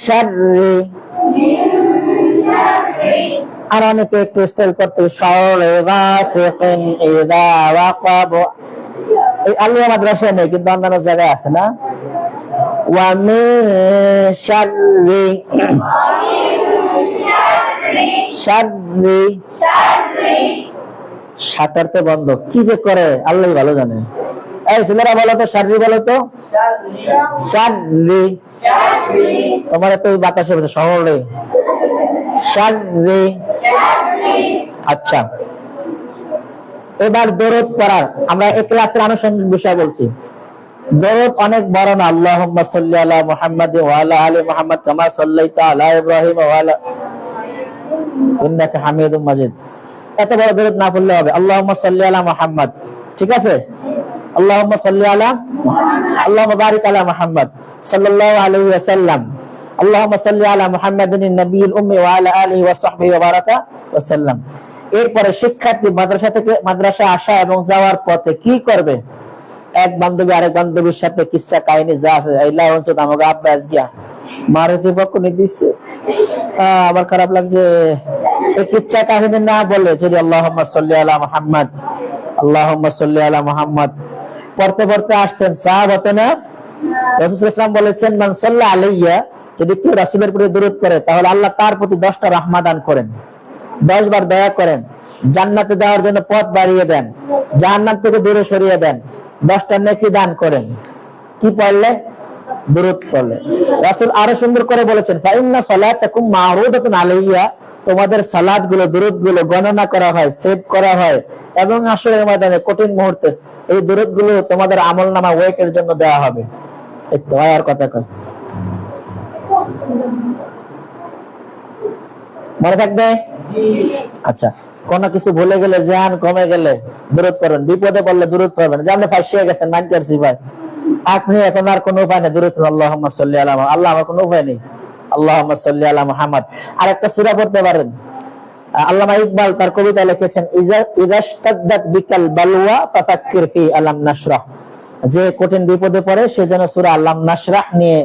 Speaker 1: শাররি। আর অনেকে একটু স্টাইল করতে শাররি গাসিকিন ইযা ওয়াকাব, এই আলিয়া মাদ্রাসায় নেই কিন্তু অন্যান্য জায়গায় আছে না? ওয়া মিন শাররি, শাররি, সাঁতারতে বন্ধ, কি যে করে আল্লাহ ভালো জানে। এই ছেলেরা বলো তো শাররি, বলো তো শাররি। তোমার তো ওই বাতাসে শহরে শাররি। আচ্ছা, এবার দরুদ পড়ার আমরা এই ক্লাসের আনুষঙ্গিক বিষয় বলছি। দরুদ অনেক বড় না, আল্লাহুম্মা সাল্লি আলা মুহাম্মাদ ওয়া আলা আলি মুহাম্মাদ কামা সাল্লাইতা আলা ইব্রাহিম ওয়া আলা ইন্নাকা হামিদুম মাজিদ। এত বড় দরুদ না পড়লে হবে আল্লাহুম্মা সাল্লি আলা মুহাম্মাদ, ঠিক আছে? আল্লাহুম্মা সাল্লি আলা, আল্লাহুম্মা বারিক আলা মুহাম্মাদ সাল্লাল্লাহু আলাইহি ওয়াসাল্লাম, আল্লাহুম্মা সাল্লি আলা মুহাম্মাদিন নবিয়্যিল উম্মি ওয়া আলা আলিহি ওয়া সাহবিহি ওয়া বারাকা ওয়াসাল্লাম। এরপরে শিক্ষার্থী মাদ্রাসা থেকে মাদ্রাসা আসা এবং যাওয়ার পথে কি করবে? এক বান্ধবী আরেক বান্ধবীর সাথে কিচ্ছা কাহিনী যা আছে আল্লাহ হচ্ছে আমাকে আব্বাস গিয়া মারুতি পক্ষ নিয়ে দিচ্ছে, আমার খারাপ লাগছে। এই কিচ্ছা কাহিনী না বলে যদি আল্লাহুম্মা সাল্লি আলা মুহাম্মাদ, আল্লাহুম্মা সাল্লি আলা মুহাম্মাদ পড়তে পড়তে আসতেন, সাহাব হতো না? রাসূল সাল্লাল্লাহু আলাইহি ওয়াসাল্লাম বলেছেন মান সাল্লা আলাইয়া, যদি কেউ রাসূলের প্রতি দরুদ করে তাহলে আল্লাহ তার প্রতি 10টা রাহমাত দান করেন, 10 বার দয়া করেন, জান্নাতে যাওয়ার জন্য পথ বাড়িয়ে দেন, জাহান্নাম থেকে দূরে সরিয়ে দেন, 10টা নেকি দান করেন। কি পড়লে? দরুদ পড়লে। রাসূল আরো সুন্দর করে বলেছেন ফা ইন্না সালাতাকুম মা'রুদাতুন আলাইয়া, তোমাদের সালাত গুলো দরুদ গুলো গণনা করা হয়, সেভ করা হয়, এবং হাশরের ময়দানে কঠিন মুহূর্তে এই দরুদ গুলো তোমাদের আমলনামা ওয়েটের জন্য দেওয়া হবে। একটু আর কথা কয়, মনে থাকবে? আচ্ছা, কোন কিছু ভুলে গেলে, জ্ঞান কমে গেলে দরুদ পড়বেন, বিপদে পড়লে দরুদ পড়বেন। যে আপনি ফাঁসিয়ে গেছেন, মানতেছি ভাই, আপনি এখন আর কোনো উপায় নেই, দরুদ পড়ুন আল্লাহুম্মা সাল্লি আলা, আল্লাহ আমার কোনো উপায় নেই, আল্লাহুম্মা সাল্লি আলা মুহাম্মাদ। আর একটা সূরা পড়তে পারেন, আল্লামা ইকবাল তার কবিতায় লিখেছেন ইযাশতাদ্দাত বিকাল বালওয়া ফাফাক্কির ফি আলাম নাশরাহ, যে কঠিন বিপদে পড়ে সে যেন সূরা আলাম নাশরাহ নিয়ে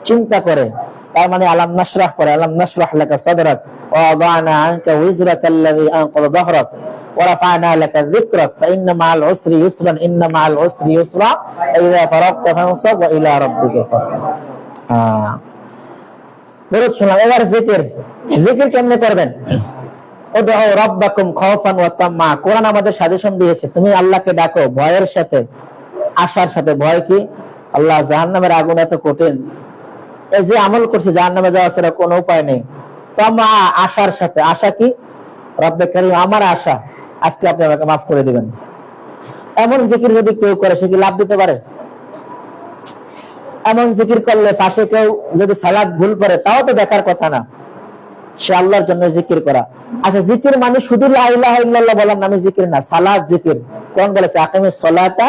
Speaker 1: চিন্তা করে। তার মানে আলাম নাশরাহ পড়ে, আলাম নাশরাহ লাকা সাদরাক ওয়া ওয়াদানা আনকা উযরাকাল্লাযী আনকাযা যাহরাক ওয়া রাফা'না লাকা যিকরাক ফাইন্না মা'আল উসরি ইউসরান ইন্না মা'আল উসরি ইউসরা ইযা ফারাগতা ফানসাব ওয়া ইলা রাব্বিকা ফারগাব। দরুদ শুনলাম। এবার জিকির, জিকির কেমনে করবেন? উদউ রাব্বাকুম খাওফান ওয়া তাম্মা, কোরআন আমাদের সাজেশন দিয়েছে তুমি আল্লাহকে ডাকো ভয়ের সাথে, আশার সাথে। ভয় কি? আল্লাহ জাহান্নামের আগুন এত কঠিন, এই যে আমল করছে জাহান্নামে যাওয়া ছাড়া কোনো উপায় নেই। তাম্মা, আশার সাথে। আশা কি? রব্বে কারীম আমার আশা আজকে আপনি আমাকে মাফ করে দিবেন। এমন জিকির যদি কেউ করে সে কি লাভ দিতে পারে? এমন জিকির করলে পাশে কেউ যদি সালাত ভুল করে তাও তো দেখার কথা না, সে আল্লাহর জন্য জিকির করা। আচ্ছা, জিকির মানে শুধু লা ইলাহা ইল্লাল্লাহ বলার নামে জিকির না, সালাত জিকির। কোন বলেছে আকিমিস সালাতা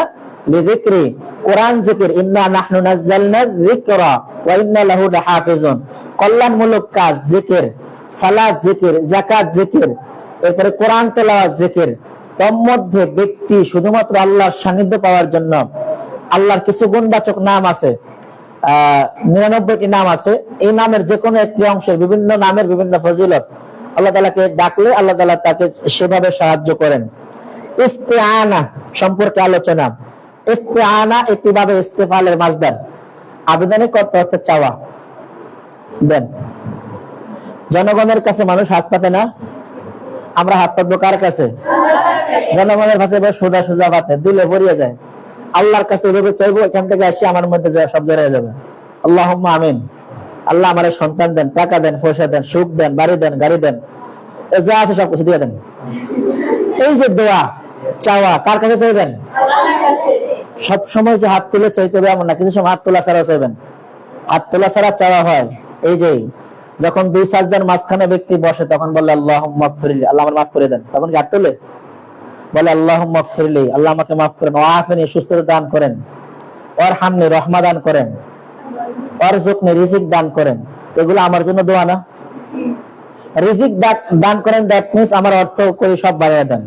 Speaker 1: লিযিকরি, কোরআন জিকির, ইন্না নাহনু নাযালনা যিকরা ওয়া ইন্না লাহু লাহাফিজুন। কল্যাণমূলক কাজ জিকির, সালাত জিকির, যাকাত জিকির, এরপরে কোরআন তেলাওয়াত জিকির। তোর মধ্যে ব্যক্তি শুধুমাত্র আল্লাহর সান্নিধ্য পাওয়ার জন্য আল্লাহর কিছু গুণবাচক নাম আছে, 99টি নাম আছে। এই নামের যে কোনো একটি অংশের বিভিন্ন নামের বিভিন্ন ফজিলত, আল্লাহ তাআলাকে ডাকলে আল্লাহ তাআলা তাকে সেভাবে সাহায্য করেন। ইস্তিআনা সম্পর্কে আলোচনা। ইস্তিআনা একটিভাবে ইস্তেফালের মাসদার, আবেদনিক অর্থ হচ্ছে চাওয়া। দেন, জনগণের কাছে মানুষ হাত পাতে না, আমরা হাত পাতবো কার কাছে? জনগণের কাছে সোজা সোজা পাতে, দিলে ভরিয়ে যায়। আল্লাহর কাছে এভাবে চাইবো, এখান থেকে আসি আমার মধ্যে সব বেড়ে যাবে। আল্লাহুম্মা আমিন। আল্লাহ আমার সন্তান দেন, টাকা দেন, পয়সা দেন, সুখ দেন, বাড়ি দেন, গাড়ি দেন, যা আছে সব কিছু দিয়ে দেন। এই যে দোয়া চাওয়া, কার কাছে চাইবেন? সব সময় যে হাত তুলে চাইতে হবে এমন না, কিছু সময় হাত তোলা ছাড়া চাইবেন। হাত তোলা ছাড়া চাওয়া হয় এই যে যখন দুই সাজদার মাঝখানে ব্যক্তি বসে তখন বলে আল্লাহুম্মা গফিরলি, আল্লাহ আমার মাফ করে দেন, তখন কি হাত তোলে? বলে আল্লাহুম্মা গফিরলি, আল্লাহ আমাকে মাফ করেন, ওয়াফিনি, সুস্থতা দান করেন, ওয়ারহামনি, রহমত দান করেন, ওয়ারযুকনি, রিজিক দান করেন। এগুলো আমার জন্য দোয়া না? রিজিক দান করেন, দ্যাট মিন্স আমার অর্থ করে সব বাড়িয়ে দেন।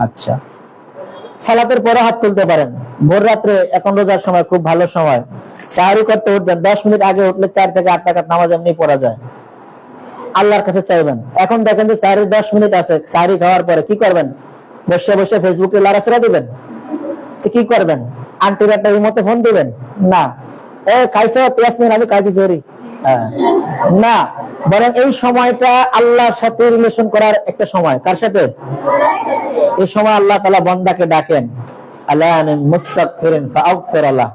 Speaker 1: আচ্ছা, সালাতের পরে হাত তুলতে পারেন। ভোর রাত্রে, এখন রোজার সময় খুব ভালো সময়, সাহরি করতে উঠবেন, 10 মিনিট আগে উঠলে 4 থেকে 8 রাকাত নামাজ এমনি পড়া যায়। আল্লাহর কাছে চাইবেন। এখন দেখেন যে সাহরির 10 মিনিট আছে, সাহরি খাওয়ার পরে কি করবেন? বসে বসে ফেসবুকে লড়াচড়া দিবেন? তো কি করবেন? আন্টির একটা রিমোটে ফোন দিবেন? না। খাইছো ইয়াসমিন? আমি খাইছি, সরি। না, বরং এই সময়টা আল্লাহর সাথে রিলেশন করার একটা সময়। কার সাথে? এই সময় আল্লাহ তাআলা বান্দাকে ডাকেন, আলা মুস্তাগফিরিন ফাগফির আল্লাহ,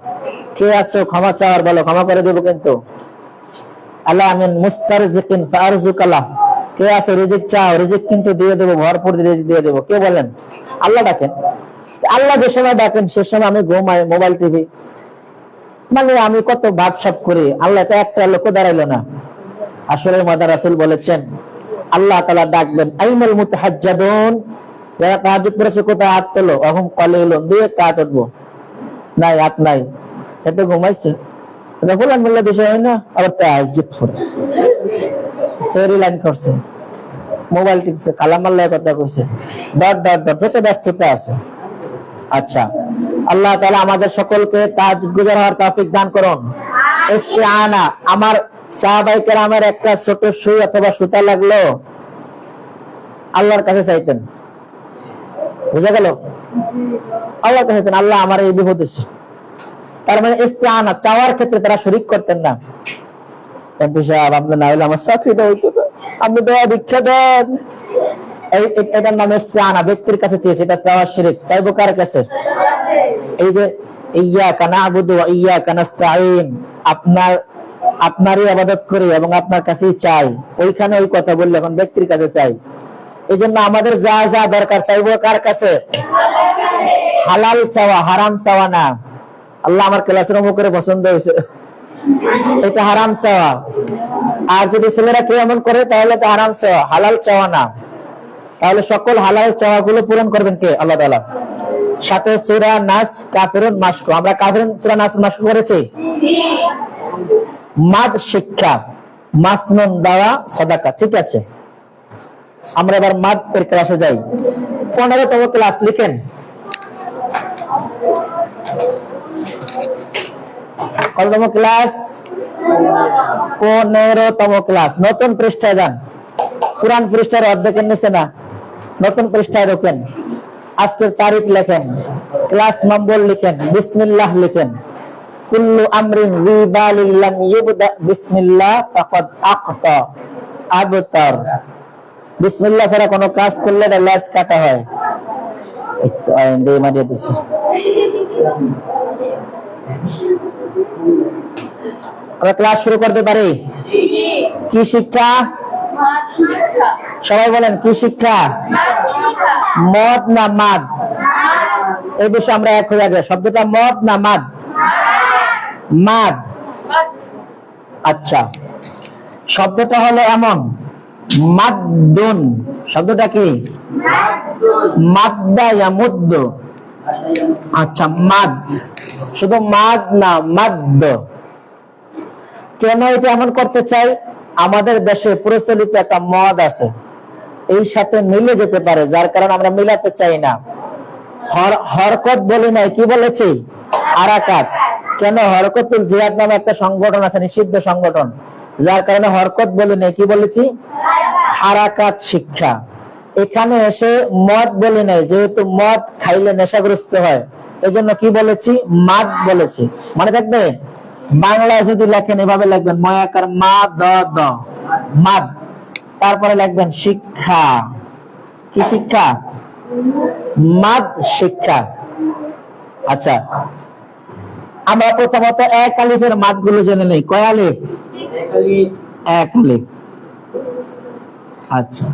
Speaker 1: কে আছো ক্ষমা চাওয়ার, বলো ক্ষমা করে দেব কিন্তু। আলা মিন মুস্তারজিকিন ফারজুকাল্লাহ, কে আছো রিজিক চাও, রিজিক কিন্তু দিয়ে দেব, ভরপুর রিজিক দিয়ে দেব। কে বলেন? আল্লাহ ডাকেন। আল্লাহ যে সময় ডাকেন সে সময় আমি ঘুমাই, মোবাইল টিভি, মানে আমি কত ভাবসাব করি, আল্লাহ তো একটা লোক দাঁড়াইলো না। আসলে মাদার রাসূল বলেছেন আল্লাহ তাআলা ডাকবেন, আইনাল মুতাহাজ্জাদুন, যারা তাহাজ্জুদ করেছে কোথায়? হাত তোলো। অহম কলিলুন, দুই কাত উঠবো, নাই হাত নাই, এত ঘুমাইছে, এটা বলেন বললে বিষয় হয় না। আবার তাহাজ্জুদ করে সেরি লাইন করছে, মোবাইল টিপছে, কালাম আল্লাহ কথা কইছে, ডট ডট ডট, যত ব্যস্ততা আছে। আচ্ছা, আল্লাহ তাআলা আমাদের সকলকে তাহাজ্জুদ গুজার হওয়ার তৌফিক দান করুন। ইস্তিআনা, আমার সাহাবায়ে কেরামের একটা ছোট সুই অথবা সুতা লাগলো, আল্লাহর কাছে চাইতেন। বুঝা গেল? আল্লাহর কাছে চাইতেন, আল্লাহ আমার এই বিপদ হয়েছে। তার মানে ইস্তিআনা, চাওয়ার ক্ষেত্রে তারা শরীক করতেন না। এমপি সাহেব, আপনি না হলে আমার চাকরিটা হইতো না, আপনি দোয়া ভিক্ষা দেন। এটার নাম ইস্তিআনা, ব্যক্তির কাছে চেয়েছে, এটা চাওয়ার শিরক। চাইবো কার কাছে? এই যে ইয়্যাকা না'বুদু ওয়া ইয়্যাকা নাস্তাঈন, আপনারই ইবাদত করি এবং আপনার কাছেই চাই, ওইখানে ওই কথা বললে এখন ব্যক্তির কাছে চাই। এই জন্য আমাদের যা যা দরকার চাইবো কার কাছে? হালাল চাওয়া, হারাম চাওয়া না। আল্লাহ আমার ক্লাসের মুখে পছন্দ হয়েছে, এটা হারাম চাওয়া। আর যদি ছেলেরা কেউ এমন করে তাহলে এটা হারাম চাওয়া, হালাল চাওয়া না। তাহলে সকল হালাল চাওয়া গুলো পূরণ করবেন কে? আল্লাহ তাআলা। সাথে সূরা নাস, কাফিরুন, মাশকু, আমরা কাফিরুন সূরা নাস মাশকু করেছি। মাদ শিক্ষা, মাসনুন দাওয়া, সাদাকা, ঠিক আছে। আমরা এবার মাদ এর ক্লাসে যাই। 15তম ক্লাস লিখেন। কততম ক্লাস? 15তম ক্লাস। নতুন পৃষ্ঠায় যান, পুরান পৃষ্ঠার অর্ধেকের নিচে না, নতুন পৃষ্ঠায় ঢোকেন। আজকের তারিখ লেখেন, ক্লাস নম্বর লিখেন, বিসমিল্লাহ লিখেন। কুল্লু আমরিন যিবালিন লাম ইউবদা বিসমিল্লাহ ফাকাদ আখতা আবতার। বিসমিল্লাহ ছাড়া কোনো কাজ করলে এটা লেজ কাটা হয়। একটু আইন দিয়ে মারিয়ে দিছি। আমরা ক্লাস শুরু করতে পারি? কি শিক্ষা? সবাই বলেন, কি শিক্ষা? মদ না মাদ? এই বিষয়ে আমরা এক হয়ে যাবে। শব্দটা মদ না মাদ? মাদ। আচ্ছা, শব্দটা হলো এমন, মাদ্দুন। শব্দটা কি? মাদ্দা ইয়ামুদ্দ। আচ্ছা, মাদ, শুধু মাদ না, মাদ্দ। কেন এটা এমন করতে চাই? আমাদের দেশে প্রচলিত একটা মদ আছে, এই সাথে মিলে যেতে পারে, যার কারণে আমরা মিলাতে চাই না। হরকত বলি নাই, কি বলেছি? হারাকাত। কেন? হরকতুল জিহাদ নামে একটা সংগঠন আছে, নিষিদ্ধ সংগঠন, যার কারণে হরকত বলি নাই, কি বলেছি? হারাকাত শিক্ষা। এখানে এসে মদ বলি নাই, যেহেতু মদ খাইলে নেশাগ্রস্ত হয়, এই জন্য কি বলেছি? মাদ বলেছি। মনে থাকবে? বাংলায় যদি লেখেন এভাবে লিখবেন, ময়াকার মা দ দ, মাদ। তারপরে লিখবেন শিক্ষা। কি শিক্ষা? মাদ শিক্ষা। আচ্ছা, আমরা প্রথমত এক আলিফের মাদ গুলো জেনে নেই। কয় আলিফ? এক আলিফ। আচ্ছা,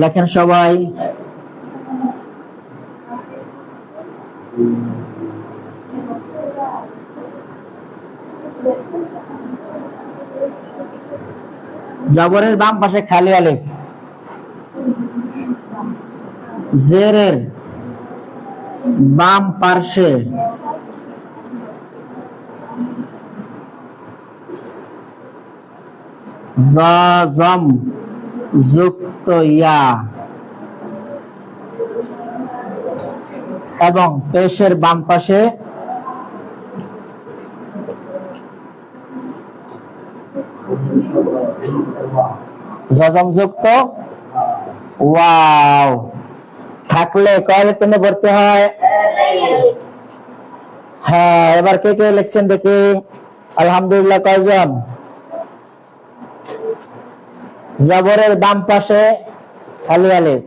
Speaker 1: লেখেন সবাই। জবরের বাম পাশে খালি আলিফ, জেরের বাম পার্শ্বে জম যুক্ত ইয়া এবং পেশের বাম পাশে জজম যুক্ত ওয়াও থাকলে কয় পেনে পড়তে হয়? হ্যাঁ, এবার কে কে লিখছেন দেখি? আলহামদুলিল্লাহ, কয়জন? জবরের বাম পাশে খালি আলিফ,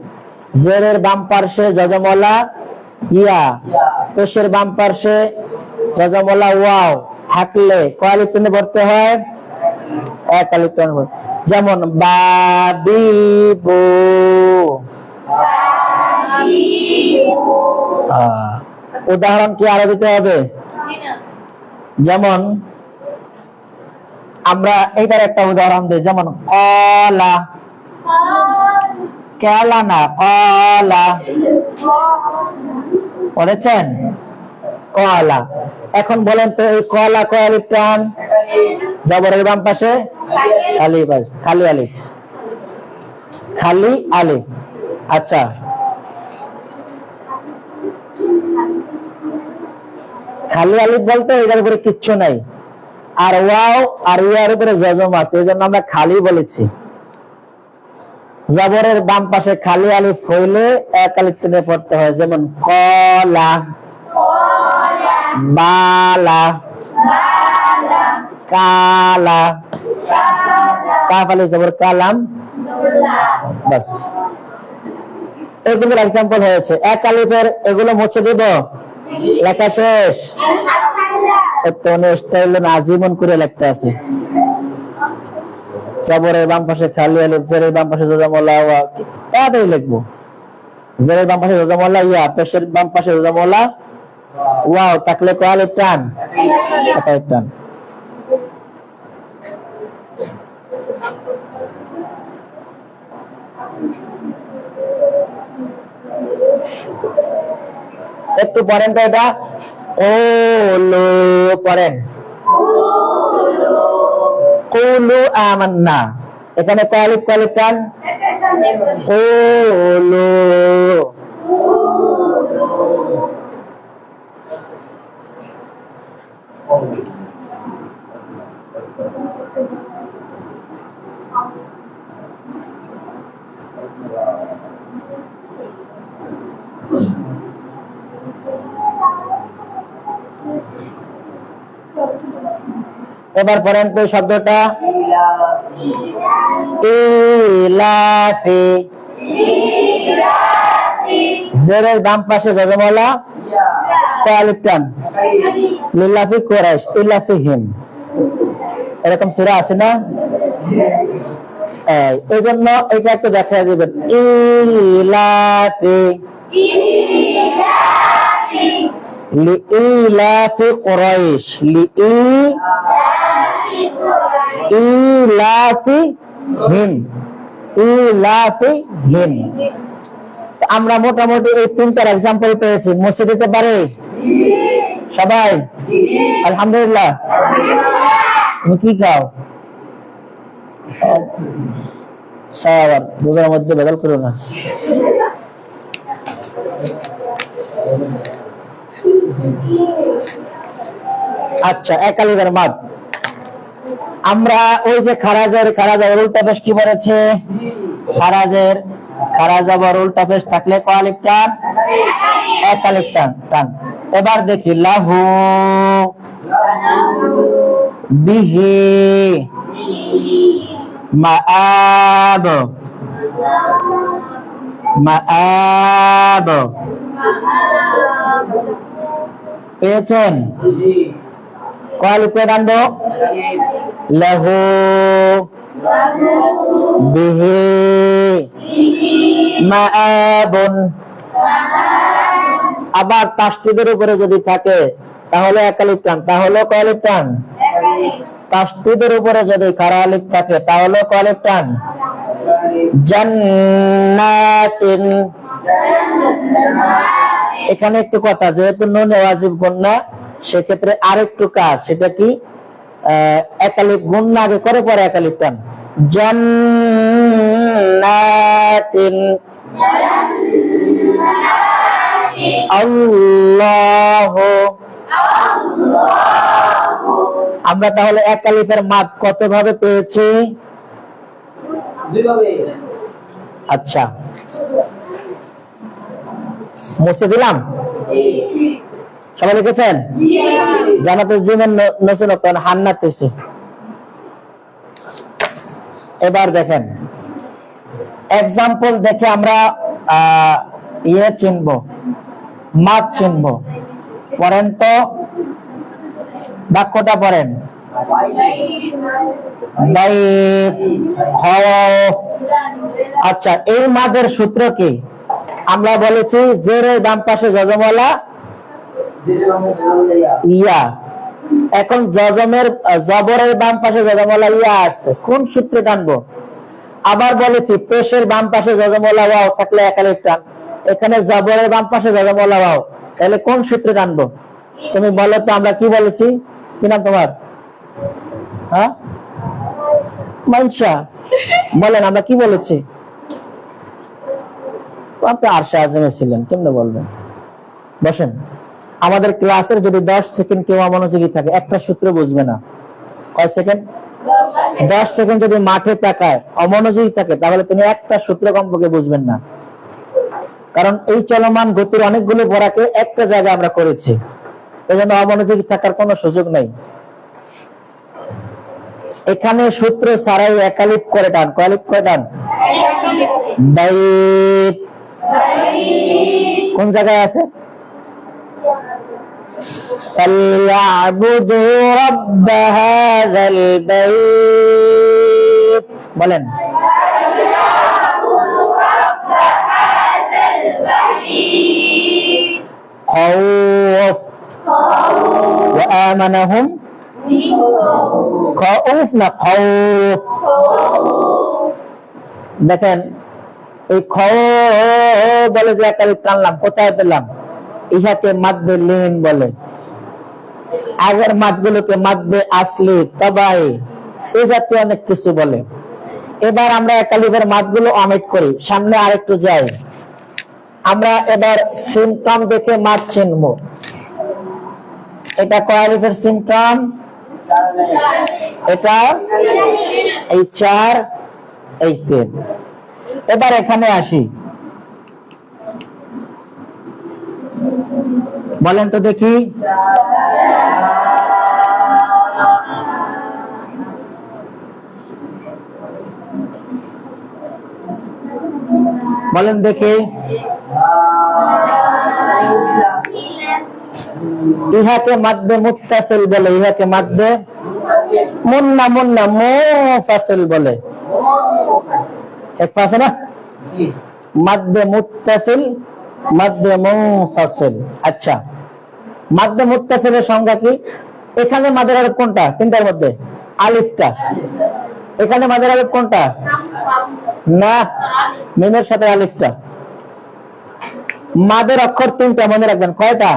Speaker 1: জেরের বাম পাশে জজমওয়ালা ইয়া, পেশের বাম পাশে জজমওয়ালা ওয়াও থাকলে কয় আলিফ পেনে পড়তে হয়? এক আলিফ পেনে পড়তে। যেমন বাবিবু, উদাহরণ কি আরো দিতে হবে? যেমন আমরা এইটার একটা উদাহরণ দিই, যেমন কলা, কেলা না কলা, পড়েছেন? কলা। এখন বলেন তো এই কলা কয় আলিফ টান? জবরের বাম পাশে আলিফ, খালি আলিফ, খালি আলিফ। আচ্ছা, খালি আলিফ বলতে এটার উপরে কিচ্ছু নাই, আর ওয়াও আর ইয়ার উপরে জজম আছে, এই জন্য আমরা খালি বলেছি। জবরের বাম পাশে খালি আলিফ হইলে এক আলিফ টেনে পড়তে হয়, যেমন কলা, বালা, কালা, কাফ আলিফ জবর কালাম, বাস। এগুলোর এক্সাম্পল হয়েছে। এক আলিফের এগুলো মুছে দিব, লেখা শেষ। নাজিমন করে লিখতে আছে। জবরের বাম পাশে খালি আলিফ, জেরের বাম পাশে জজমওয়ালা ওয়া, তাড়াতাড়ি লিখবো। জেরের বাম পাশে জজমওয়ালা ইয়া, পেশের বাম পাশে জজমওয়ালা ওয়াও থাকলে কয় আলিফ টান? এক আলিফ টান। একটু পড়েন তো এটা, ও লো পড়েন, কুলু আমান্না, এখানে কয় আলিফ কয় আলিফ টান? ও লো। এবার পড়েন তো শব্দটা, ইলাফি, জেরের বাম পাশে জজমওয়ালা কয় আলিফ টান? লিলাফি কুরাইশ, ইলাফিহিম, এরকম সূরা আছে না? এই জন্য এটা একটু দেখা দিবেন, ইলাফি, লিইলাফি কুরাইশ, ইলাফিহিম, ইলাফিহিম। আমরা মোটামুটি এই তিনটার এক্সাম্পল পেয়েছি, মুছে দিতে পারে সবাই? আলহামদুলিল্লাহ। তুমি কি খাও? সাওয়ার, দুধের মধ্যে বদল করো না। আচ্ছা, এক আলিফের মাদ। আমরা ওই যে খারাজের উল্টা পেশ কি বলেছে? খারাজের খারাজাবার উল্টা পেশ থাকলে কয় আলিফ টান? এক আলিফ টান। এবার দেখি লাহু, বিহি, মাআব, মাআব পেয়েছেন? কয় আলিফ করে টানবো? লাহু বিহি মাআবুন। আবার তাসদীদের উপরে যদি থাকে তাহলে এক আলিফ টান, তাহলে কয় আলিফ টান? তাসদীদের উপরে যদি খাড়া আলিফ থাকে তাহলে কয় আলিফ টান? জান্নাতিন। এখানে একটু কথা, যেহেতু নুনে ওয়াজিব গুন্না, সেক্ষেত্রে আরেকটু কাজ, সেটা কি এক আলিফ গুন্না আগে করে পরে এক আলিফ টান। জান্নাতিন। আল্লাহু। আমরা তাহলে এক আলিফের মাদ কত ভাবে পেয়েছি? আচ্ছা, মুছে দিলাম। সবাই লিখেছেন? জানাতে জীবন নসিন হান্নাত হয়েছে। এবার দেখেন, এক্সাম্পল দেখে আমরা ইয়ে চিনব, মাদ চিনব। পড়েন তো, বাক্যটা পড়েন। আচ্ছা, এই মাদের সূত্র কি? আমরা বলেছি জেরের বাম পাশে যজমওয়ালা ইয়া। এখন জবরের বাম পাশে যজমওয়ালা ইয়া আসছে, কোন সূত্রে টানবো? আবার বলেছি পেশের বাম পাশে যজমওয়ালা ওয়াও থাকলে এক আলিফ টান। এখানে জবরের বাম পাশে যজমওয়ালা ওয়াও, তাহলে কোন সূত্রে টানবো? তুমি বলো তো, আমরা কি বলেছি? কি নাম তোমার? হ্যাঁ, মানসা। বলেন আমরা কি বলেছি? আপনি আরশে আজমে ছিলেন, কেমনে বলবেন? বসেন। আমাদের ক্লাসের যদি 10 সেকেন্ড কেউ অমনোযোগী থাকে, একটা সূত্র বুঝবে না। কয় সেকেন্ড? 10 সেকেন্ড যদি মাঠে তাকায় অমনোযোগী থাকে, তাহলে তিনি একটা সূত্র কমপক্ষে বুঝবেন না। কারণ এই চলমান গতির অনেকগুলো পড়াকে একটা জায়গায় আমরা করেছি, এজন্য অমনোযোগী থাকার কোনো সুযোগ নেই। এখানে সূত্র ছাড়াই এক আলিফ করে টান। কয় আলিফ করে টান? বাইত। কোন জায়গায় আছে? ফালইয়াবুদু রাব্ব হাযাল বাইত। বলেন খাউফ ওয়া আমানাহুম খাউফ না খাউফ। দেখেন, এই খাউফ বলে যে একটা টানলাম, কোথায় পেলাম? ইহাকে মাদ্দে লিন বলে। আগের মাদগুলোকে মাদ্দে আসলি, তবাই, এই জাতীয় অনেক কিছু বলে। এবার আমরা এক আলিফের মাদগুলো অমিট করি, সামনে আরেকটু যাই। আমরা এবার সিমটম দেখে মাদ চিনব। এটা কয় আলিফের সিমটম? এটা এই 4, এই 3। এবার এখানে আসি, বলেন তো দেখি। বলেন দেখি। ইহাকে মাদ্দে মুত্তাসিল বলে, ইহাকে মাদ্দে মুন্না মুন্না মুফাসিল বলে। এক পাশে না মাদ্দে মুত্তাসিল, মাদ্দে মুফাসিল। আচ্ছা, মাদ্দে মুত্তাসিলের সংজ্ঞা কি? এখানে মাদের আলিফ কোনটা? তিনটার মধ্যে আলিফটা। এখানে মাদের আলিফ কোনটা? না, মিমের সাথে আলিফটা। মাদের অক্ষর 3টা, মনে রাখবেন। কয়টা?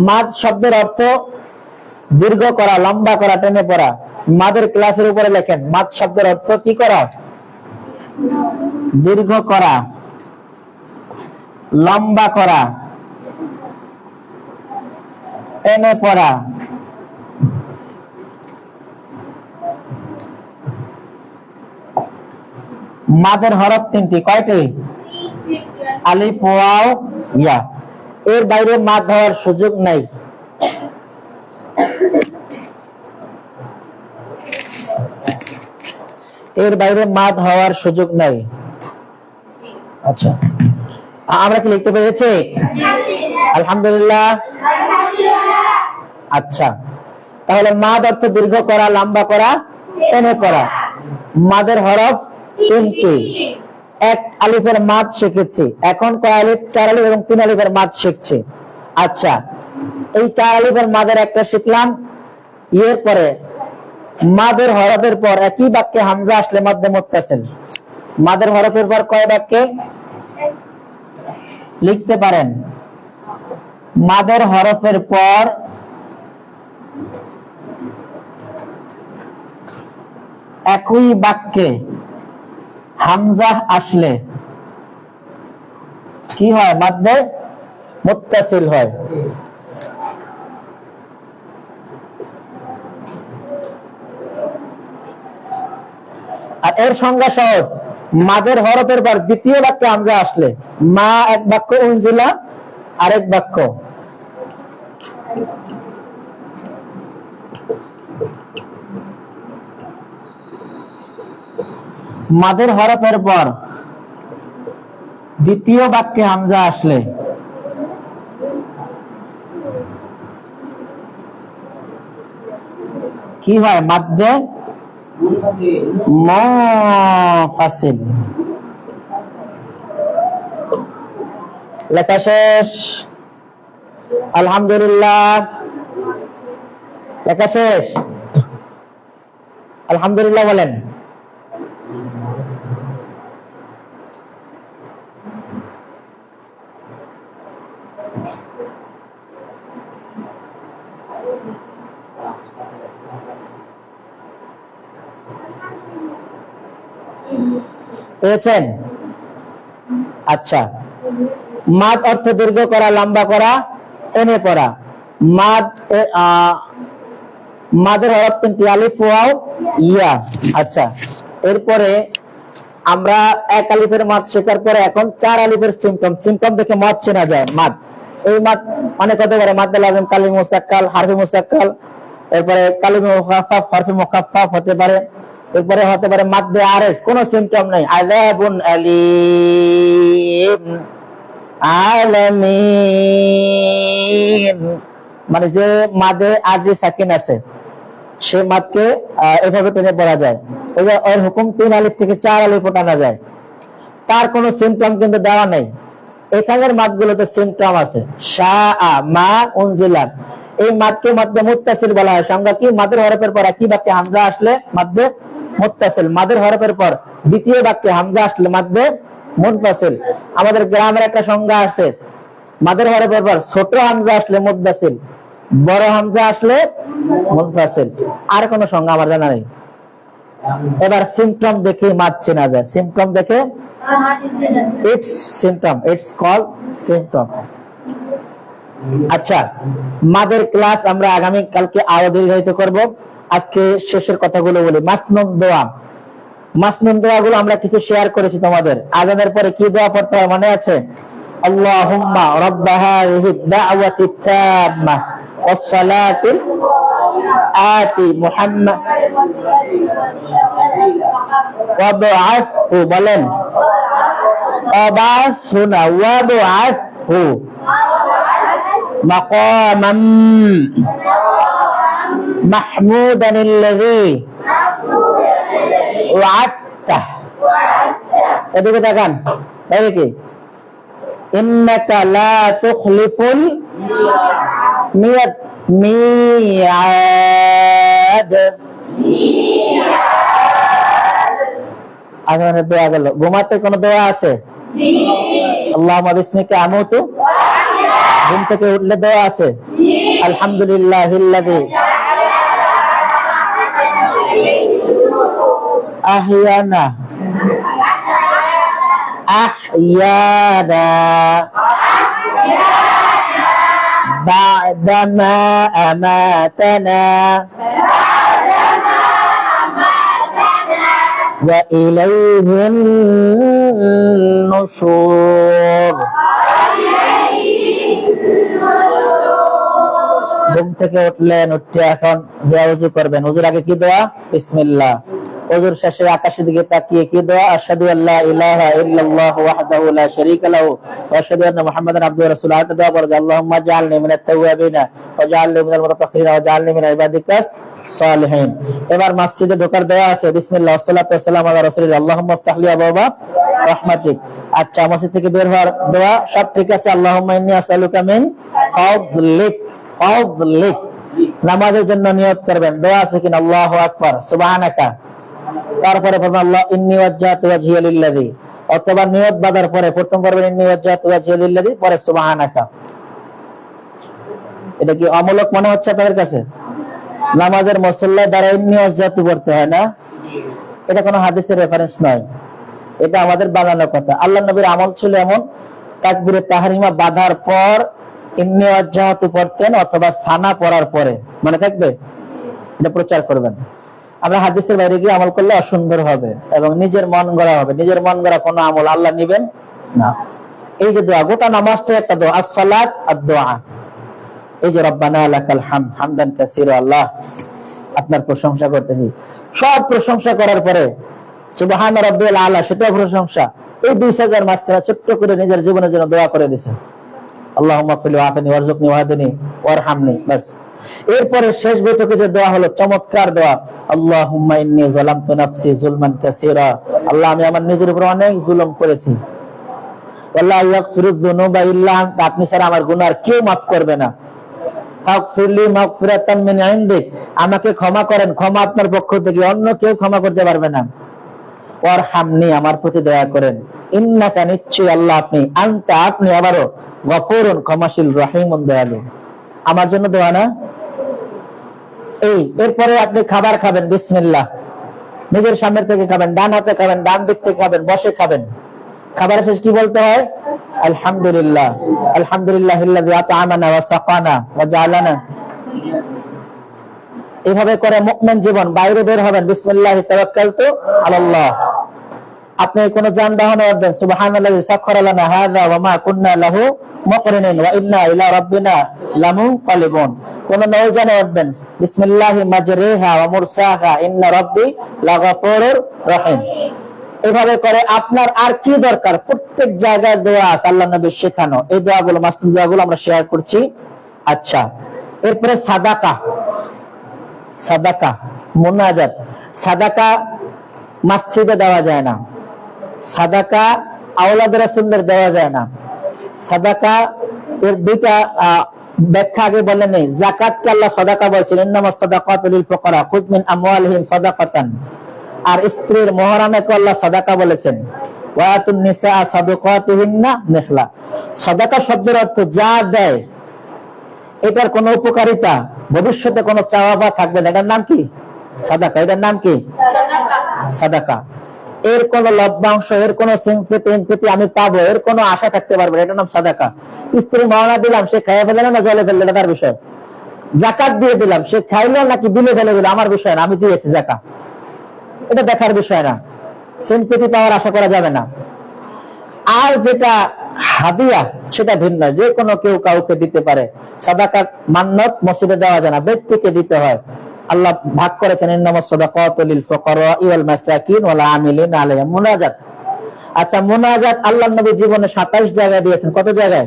Speaker 1: মাদ শব্দের অর্থ দীর্ঘ করা, লম্বা করা, টেনে পড়া। মাদের ক্লাসের উপরে লেখেন, মাদ শব্দের অর্থ কি করা? দীর্ঘ করা, লম্বা করা, টেনে পড়া। মাদের হরফ 3টি। কয়টি? আলিফ, ওয়াও, ইয়া। এর বাইরে মাদ হওয়ার সুযোগ নাই। এর বাইরে মাদ হওয়ার সুযোগ নাই। আচ্ছা, আমরা কি লিখতে পেরেছি? আলহামদুলিল্লাহ। আচ্ছা, তাহলে মাদ অর্থ দীর্ঘ করা, লম্বা করা, টেনে করা। মাদের হরফ তিনটি। এক আলিফের মাদ শিখেছি, এখন কয় আলিফ? 4 আলিফ এবং 3 আলিফের মাদ শিখছি। আচ্ছা, এই 4 আলিফের মাদের একটা শিখলাম। এর পরে মাদের হরফের পর একই বাক্যে হামজা আসলে মাদ্দে মুত্তাসিল। মাদের হরফের পর কয় বাক্যে লিখতে পারেন? মাদের হরফের পর একই বাক্যে হামজা আসলে কি হয়? মাদ্দে মুত্তাসিল হয়। আর এর সংজ্ঞা সহজ। মাদের হরফের পর দ্বিতীয় বাক্যে হামজা আসলে, মা এক বাক্য, উনজিলা আরেক বাক্য। মাদের হরফের পর দ্বিতীয় বাক্যে হামজা আসলে কি হয়? মাদ্দে মুনফাসিল। লেখা শেষ? আলহামদুলিল্লাহ। লেখা শেষ? আলহামদুলিল্লাহ বলেন। পেয়েছেন? আচ্ছা, মাদ অর্থ দীর্ঘ করা, লম্বা করা, টেনে পড়া। মাদের হরফ তিনটি, আলিফ, ওয়াও, ইয়া। আচ্ছা, এরপরে আমরা এক আলিফের মাদ শেখার পরে এখন 4 আলিফের সিম্পটম। সিম্পটম দেখে মদ চেনা যায়। মাদ, এই মাদ মানে কত করে? মাদ্দে লাজিম, কালিম মুসাক্কাল, হারফে মুসাক্কাল, এরপরে কালিম মুখাফফাফ, হরফে মুখাফফাফ হতে পারে। এরপরে হতে পারে মাদ্দে আরেজ, কোনো সিম্পটম নেই। আযাবুন আলীম, আলামিন, মানে যে মাদে আরজি সাকিন আছে সে মাদকে এভাবে টেনে পড়া যায়। ওর হুকুম 3 আলিফ থেকে 4 আলিফ টানা যায়। তার কোনো সিম্পটম কিন্তু দেওয়া নেই। এখানের মাদগুলোতে সিম্পটম আছে। শাআ, মা, উনজিলাত, এই মাদকে মাদ্দে মুত্তাসিল বলা হয়। সংজ্ঞা কি? মাদের হরফের পর একই বাক্যে হামজা আসলে মাদ্দে মুত্তাসিল। মাদের হরফের পর দ্বিতীয় বাক্যে হামজা আসলে মাদ্দে মুনফাসিল। আমাদের গ্রামের একটা সংজ্ঞা আছে, মাদের হরফের পর ছোট হামজা আসলে মুত্তাসিল, বড় হামজা আসলে মুনফাসিল। আর কোনো সংজ্ঞা আমার জানা নেই। এবার সিম্পটম দেখে মাদ চেনা যায়। সিম্পটম দেখে, it's symptom, it's call symptom. আচ্ছা, মাদের ক্লাস আমরা আগামী কালকে আরো দীর্ঘায়িত করব। আজকে শেষের কথাগুলো বলি। মাসনুন দোয়া, মাসনুন দোয়াগুলো আমরা কিছু শেয়ার করেছি তোমাদের। আযানের পরে কি দোয়া পড়তে হয় মনে আছে? আল্লাহুম্মা রাব্বা হাযিহিদ দাওয়াতিত তাম্মাহ ওয়াস সালাতিল আতি মুহাম্মাদ ওয়াবআথহু, বলেন ওয়াবআথহু না, ওয়াবআথহু মাকামান মাহমুদান আল্লাযী ওয়া'আদতাহ। এদিকে তাকান, এই কি? ইন্নাকা লা তুখলিফুল মিয়াদ, মিয়াদ। আজানের দোয়া গেল। ঘুমাতে কোনো দোয়া আছে? আল্লাহুম্মা বিসমিকা আমুতু, ঘুম থেকে উঠলে দোয়া আছে? আলহামদুলিল্লাহিল্লাযী আহইয়ানা, আহইয়ানা বা'দামা আমাতানা ওয়া ইলাইহিন নুশুর। ঘুম থেকে উঠলেন, উঠে এখন যে ওযু করবেন, ওযুর আগে কি দোয়া? বিসমিল্লাহ। ওযুর শেষে আকাশের দিকে তাকিয়ে কি দোয়া? আশহাদু আল্লা ইলাহা ইল্লাল্লাহু ওয়াহদাহু লা শারীকা লাহু ওয়া আশহাদু আন্না মুহাম্মাদান আবদুহু ওয়া রাসূলুহু। আরেকটা দোয়া পড়ে যে আল্লাহুম্মা জাআলনি মিনাত তাওয়াবিনা ওয়া জাআলনি মিনাল মুতাতাহহিরিনা ওয়া জাআলনি মিন ইবাদিকাস সালিহিন। এবার মসজিদে ঢোকার দোয়া আছে, বিসমিল্লাহ ওয়াসসালাতু ওয়াসসালামু আলা রাসূলিল্লাহ, আল্লাহুম্মা ইফতাহ লি আবওয়াবা রাহমাতিক। আচ্ছা, মসজিদ থেকে বের হওয়ার দোয়া সব ঠিক আছে। আল্লাহুম্মা ইন্নী আসআলুকা মিন ফাদলিক, ফাদলিক। নামাজের জন্য নিয়ত করবেন, দোয়া আছে কিনা? আল্লাহু আকবার, সুবহানাকা। তারপরে বলবেন আল্লাহ ইন্নী ওয়াজ্জাহতু ওয়াজহিয়া লিল্লাযী, অথবা নিয়ত বাঁধার পরে প্রথম করবেন ইন্নী ওয়াজ্জাহতু ওয়াজহিয়া লিল্লাযী, পরে সুবহানাকা। এটা কি অমূলক মনে হচ্ছে আপনাদের কাছে? নামাজের মুসল্লায় দ্বারা ইন্নী ওয়াজ্জাহতু পড়তে হয় না? এটা কোনো হাদিসের রেফারেন্স নয়, এটা আমাদের বানানো কথা। আল্লাহ নবীর আমল ছিল এমন, তাকবীরে তাহরিমা বাঁধার পর ইন্নী ওয়াজ্জাহতু পড়তেন, অথবা সানা পড়ার পরে। মনে থাকবে, এটা প্রচার করবেন। আমরা হাদিসের বাইরে গিয়ে আমল করলে অসুন্দর হবে এবং নিজের মন গড়া হবে। নিজের মন গড়া কোনো আমল আল্লাহ নিবেন না। এই যে দোয়া, গোটা নামাজটা একটা দোয়া, as-সালাত ad-দুআ। এই যে রব্বানা লাকাল হামদ হামদান কাসীরা, আল্লাহ আপনার প্রশংসা করতেছি। সব প্রশংসা করার পরে সুবহান রাব্বিল আলা, সেটা প্রশংসা। এই দুই সাজার মাঝখানে ছোট্ট করে নিজের জীবনের জন্য দোয়া করে দিয়েছে, আল্লাহুম্মা ফিল ওয়াফিনি ওয়ারযুকনি ওয়াহদিনি ওয়ারহামনি। বাস। এরপরে শেষ বৈঠকে যে দোয়া হলো চমৎকার দোয়া, আল্লাহুম্মা ইন্নী যালামতু নাফসি যুলমান কাসীরা, আল্লাহ আমি আমার নিজের উপর অনেক জুলুম করেছি। ওয়াল্লা ইয়াগফিরুয যুনুবা ইল্লা আনতা, আপনি ছাড়া আমার গুনাহ আর কেউ মাফ করবে না। ফাগফিরলি মাগফিরাতাম মিন ইনদিক, আমাকে ক্ষমা করেন, ক্ষমা আপনার পক্ষ থেকে, অন্য কেউ ক্ষমা করতে পারবে না। ওয়ারহামনি, আমার প্রতি দয়া করেন। ইন্নাকা, নিশ্চয়ই আল্লাহ আপনি, আনতা আপনি, আবারও গফুরুন, ক্ষমাশীল, রহিমুন, দয়ালু। আমার জন্য দোয়া না? এরপরে আপনি খাবার খাবেন, বিসমিল্লাহ, নিজের সামনে থেকে খাবেন, ডান হাতে খাবেন, ডান দিক থেকে খাবেন, বসে খাবেন। খাবার শেষ কি বলতে হয়? আলহামদুলিল্লাহ, আলহামদুলিল্লাহিল্লাযী আত'আমানা ওয়া সাকানা ওয়া জাআলানা। এইভাবে করে মুমিন জীবন। বাইরে বের হবেন, বিসমিল্লাহি তাওয়াক্কালতু আলাল্লাহ। আপনি কোন যানবাহনে উঠবেন, সুবহানাল্লাযী সাখখারা লানা হাযা ওয়া মা কুন্না লাহু মুকরিনিন ওয়া ইন্না ইলা রাব্বিনা লামুনকালিবুন। কোন নৌযানে উঠবেন, বিসমিল্লাহি মাজরিহা ওয়া মুরসাহা ইন্না রাব্বি লাগাফুরুর রহিম। এভাবে করে আপনার আর কি দরকার? প্রত্যেক জায়গায় দোয়া আছে, আল্লাহ নবী শেখানো। এই দোয়াগুলো, মাসুম দোয়াগুলো আমরা শেয়ার করছি। আচ্ছা, এরপরে সাদাকা, সাদাকা মুনাজাত। সাদাকা মসজিদে দেওয়া যায় না, সাদাকা আওলাদ রাসূলদের দেওয়া যায় না। সাদাকা এর দুইটা ব্যাখ্যা আগে বলে নেই। যাকাতকে আল্লাহ সাদাকা বলেছেন, ইন্নামাস সাদাকাতু লিল ফুকারা খুয মিন আমওয়ালিহিম সাদাকাতান। আর স্ত্রীর মুহরানাকে আল্লাহ সাদাকা বলেছেন, ওয়া আতুন নিসা সাদাকাতিহিন্না নিহলা। সাদাকা শব্দের অর্থ যা দেয়, এটার কোনো উপকারিতা, ভবিষ্যতে কোনো চাওয়া বা থাকবে না, এটার নাম কি? সাদাকা। এটার নাম কি? সাদাকা। এর কোন লভ্যাংশ, এর কোন সিম্পেথি আমি পাবো, এর কোন আশা থাকতে পারবে না, এটার নাম সাদাকা। স্ত্রী মহড়া দিলাম, সে খাইয়ে ফেললো না জলে ফেললো, এটা তার বিষয়। যাকাত দিয়ে দিলাম, সে খাইলো নাকি বিলে ফেলে দিল, আমার বিষয় না, আমি দিয়েছি যাকাত, এটা দেখার বিষয় না। সিম্পেথি পাওয়ার আশা করা যাবে না। আর যেটা হাদিয়া, সেটা ভিন্ন, যে কোনো কেউ কাউকে দিতে পারে। সাদাকা মান্নত মসজিদে দেওয়া যায় না, ব্যক্তিকে দিতে হয়। আল্লাহ ভাগ করেছেন, ইন্নামাস সাদাকাতু লিল ফুকারা ওয়াল মাসাকিন ওয়াল আমিলিন আলাইহা। মুনাজাত। আচ্ছা, মুনাজাত আল্লাহর নবী জীবনে 27 জায়গায় দিয়েছেন। কত জায়গায়?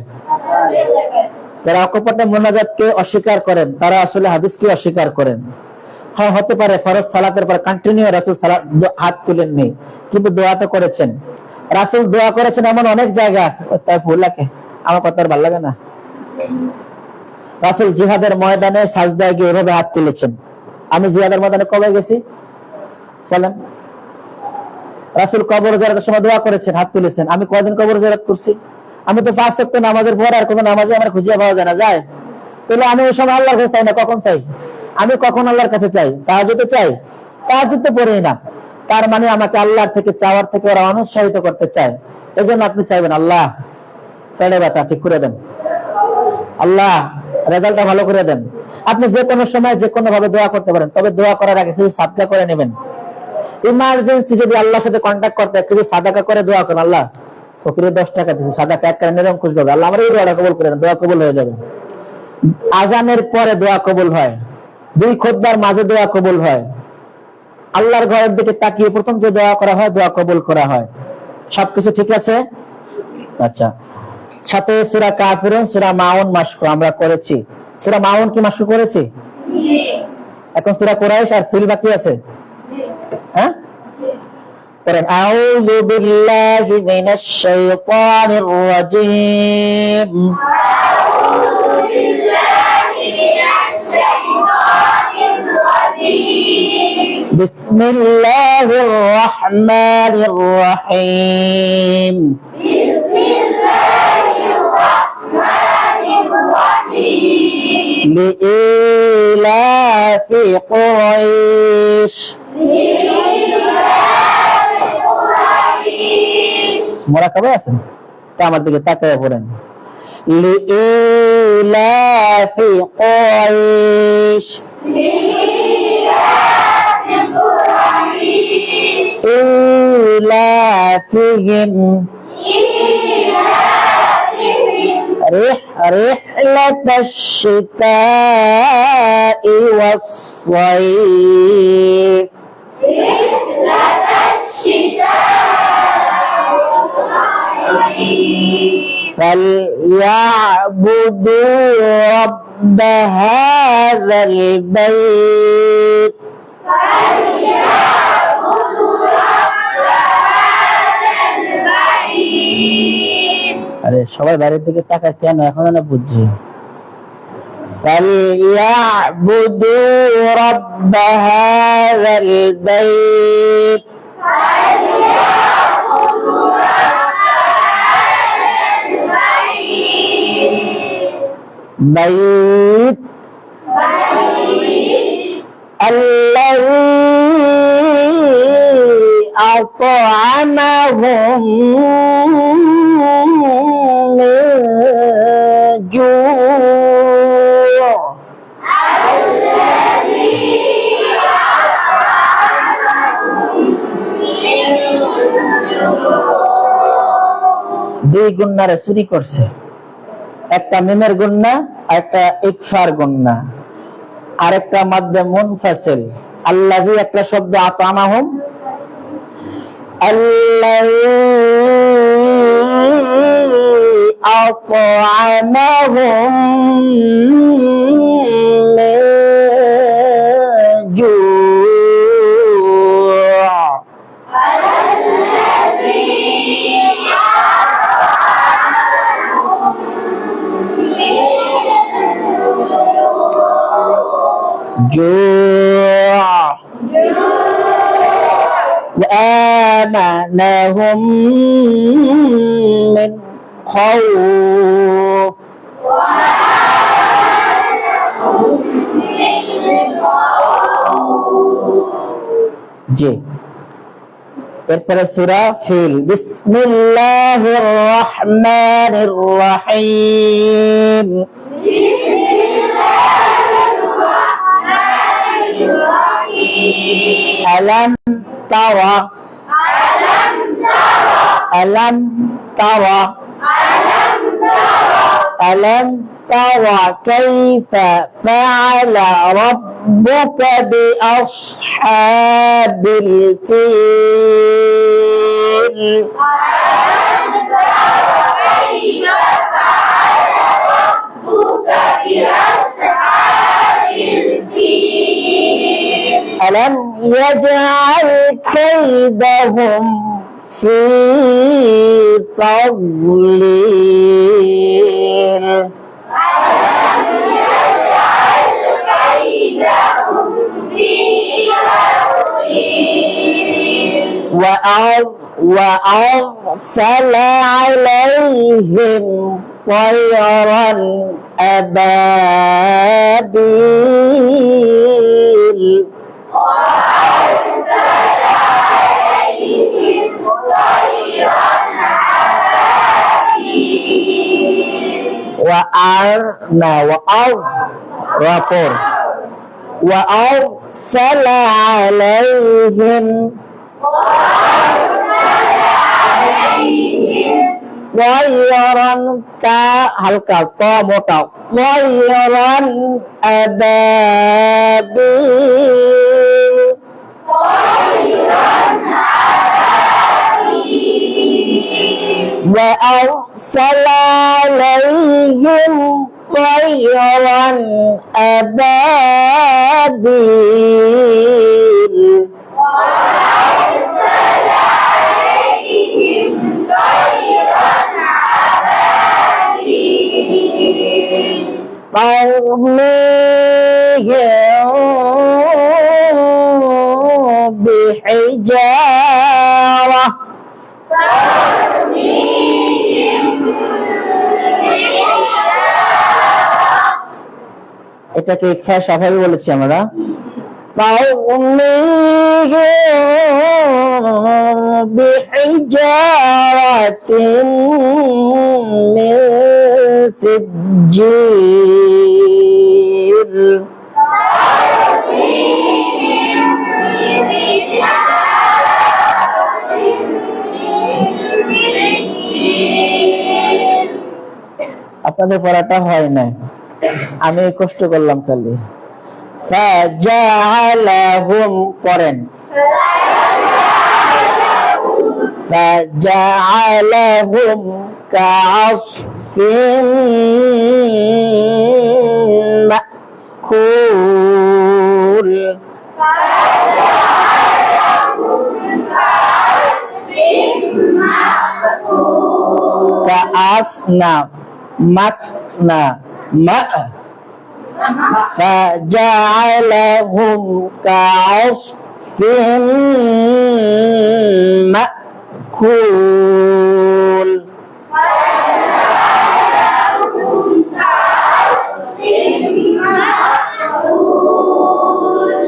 Speaker 1: যারা অকপটে মুনাজাতকে অস্বীকার করেন, তারা আসলে হাদিসকে অস্বীকার করেন। হ্যাঁ, হতে পারে ফরজ সালাতের পর কন্টিনিউ রাসূল সালাত হাত তুলেননি, কিন্তু দোয়া তো করেছেন। রাসূল দোয়া করেছেন এমন অনেক জায়গা আছে, তাই ভুল লাগে, আমার কথা ভালো লাগে না। রাসূল জিহাদের ময়দানে সাজদায় গিয়ে এভাবে হাত তুলেছেন। আমি জিহাদের ময়দানে কবে গেছি বলেন? রাসূল কবর জিয়ারতের সময় দোয়া করেছেন, হাত তুলেছেন। আমি কয়দিন কবর জিয়ারত করছি? আমি তো 5 ওয়াক্ত নামাজের পর আর কোনো নামাজে আমার খুঁজে পাওয়া যায় না, যায়। তাহলে আমি ওই সময় আল্লাহর কাছে চাই না, কখন চাই? আমি কখন আল্লাহর কাছে চাই? তাহাজ্জুদে চাই? তাহাজ্জুদ তো পড়ি না। তার মানে আমাকে আল্লাহর থেকে চাওয়ার থেকে ওরা অনুৎসাহিত করতে চায়। এজন্য আপনি চাইবেন, আল্লাহ পেড়ে ব্যথা ঠিক করে দেন, আল্লাহ রেজাল্টটা ভালো করে দেন। আপনি যে কোনো সময় যে কোনো ভাবে দোয়া করতে পারেন, তবে দোয়া করার আগে কিছু সাদকা করে নেবেন। ইমার্জেন্সি যদি আল্লাহর সাথে কন্ট্যাক্ট করতে কিছু সাদাকা করে দোয়া করেন, আল্লাহ ফকিরের 10 টাকা দিচ্ছে, সাদাকা এক করে নিরঙ্কুশ ভাবে, আল্লাহ আমার এই দোয়াটা কবুল করেন, দোয়া কবুল হয়ে যাবে। আজানের পরে দোয়া কবুল হয়, 2 খুতবার মাঝে দোয়া কবুল হয়। আল্লাহর ঘরের দিকে তাকিয়ে প্রথম যে দোয়া করা হয়, দোয়া কবুল করা হয়। সবকিছু ঠিক আছে? আচ্ছা, সাথে সূরা কাফিরুন, সূরা মাউন মাশক আমরা করেছি। সূরা মাউন কি মাশক করেছি? এখন সূরা কুরাইশ আর ফিল বাকি আছে। হ্যাঁ, করেন। আউযু বিল্লাহি মিনাশ শাইতানির রাজীম। আউযু বিল্লাহি মিনাশ শাইতানির রাজীম। বিসমিল্লাহির রাহমানির রাহিম। বিসমিল্লাহির রাহমানির রাহিম। লিইলাফি কুরাইশ। মোরাকাবা আছেন তা আমার দিকে তাকায় পড়েন। লিইলাফি কুরাইশ। ইলাফিহিম রিহলাতাশ শিতাই ওয়াস সাইফ। فليعبدوا رب هذا البيت আরে সবাই বাইরের দিকে তাকায় কেন এখন না বুঝছি। فليعبدوا رب هذا البيت بيت الذي أطعمهم من جوع দুই গুন্নারে চুরি করছে, একটা মিমের গুন্না আর একটা ইকফার গুন্না, আর একটা মাধ্যম মুনফাসিল। আল্লাযী একটা শব্দ, আতামাহুম আল্লাযী আতামাহুম মিন জু'। جوع وآمنهم من خوف। জি, এরপরে সূরা ফিল। বিসমিল্লাহির রহমানির রহিম। ألم ترى ألم ترى ألم ترى كيف فعل ربك بأصحاب الفيل ألم يجعل كيدهم في تضليل وأرسل عليهم طيرا أبابيل وأرسل عليهم طيرا هلكا موتا طيرا أبابيل وأرسل عليهم طيرا أبابيل ترميهم بحجارة এটাকে ইকফা সাফাই বলেছি আমরা। بحجارة من سجيل আপনাদের পড়াটা হয় না, আমি কষ্ট করলাম খালি। فجعلهم পড়েন فجعلهم كعصف مأكول كعصفنا مكنا ماء فجعلهم كعصف مأكول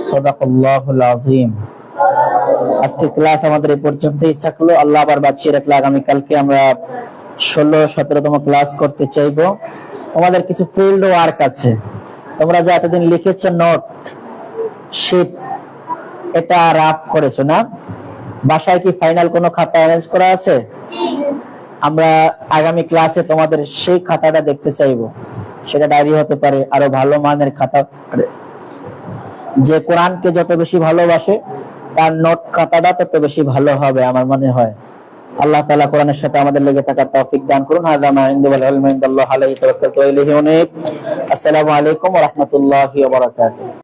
Speaker 1: সাদাকাল্লাহুল আযীম। আজকে ক্লাস আমাদের এই পর্যন্তই থাকলো। আল্লাহ আবার বাঁচিয়ে রাখলে আগামীকালকে আমরা 16-17তম ক্লাস করতে চাইবো। তোমাদের কিছু ফিল্ড ওয়ার্ক আছে, তোমরা যে এতদিন লিখেছো নোট শিট, এটা রাফ করেছো না? বাসায় কি ফাইনাল কোনো খাতা অ্যারেঞ্জ করা আছে? আমরা আগামী ক্লাসে তোমাদের সেই খাতাটা দেখতে চাইবো। সেটা ডায়েরি হতে পারে, আরো ভালো মানের খাতা। যে কোরআনকে যত বেশি ভালোবাসে তার নোট খাতাটা তত বেশি ভালো হবে আমার মনে হয়। আল্লাহ তাআলা কোরআনের সাথে আমাদের লেগে থাকার তৌফিক দান করুন। হাযা মা ইনদা ওয়াল ইলমু ইনদাল্লাহ আলাইহি তাওয়াক্কালতু ওয়া ইলাইহি উনীব। আসসালামু আলাইকুম ওয়া রাহমাতুল্লাহি ওয়া বারাকাতুহু।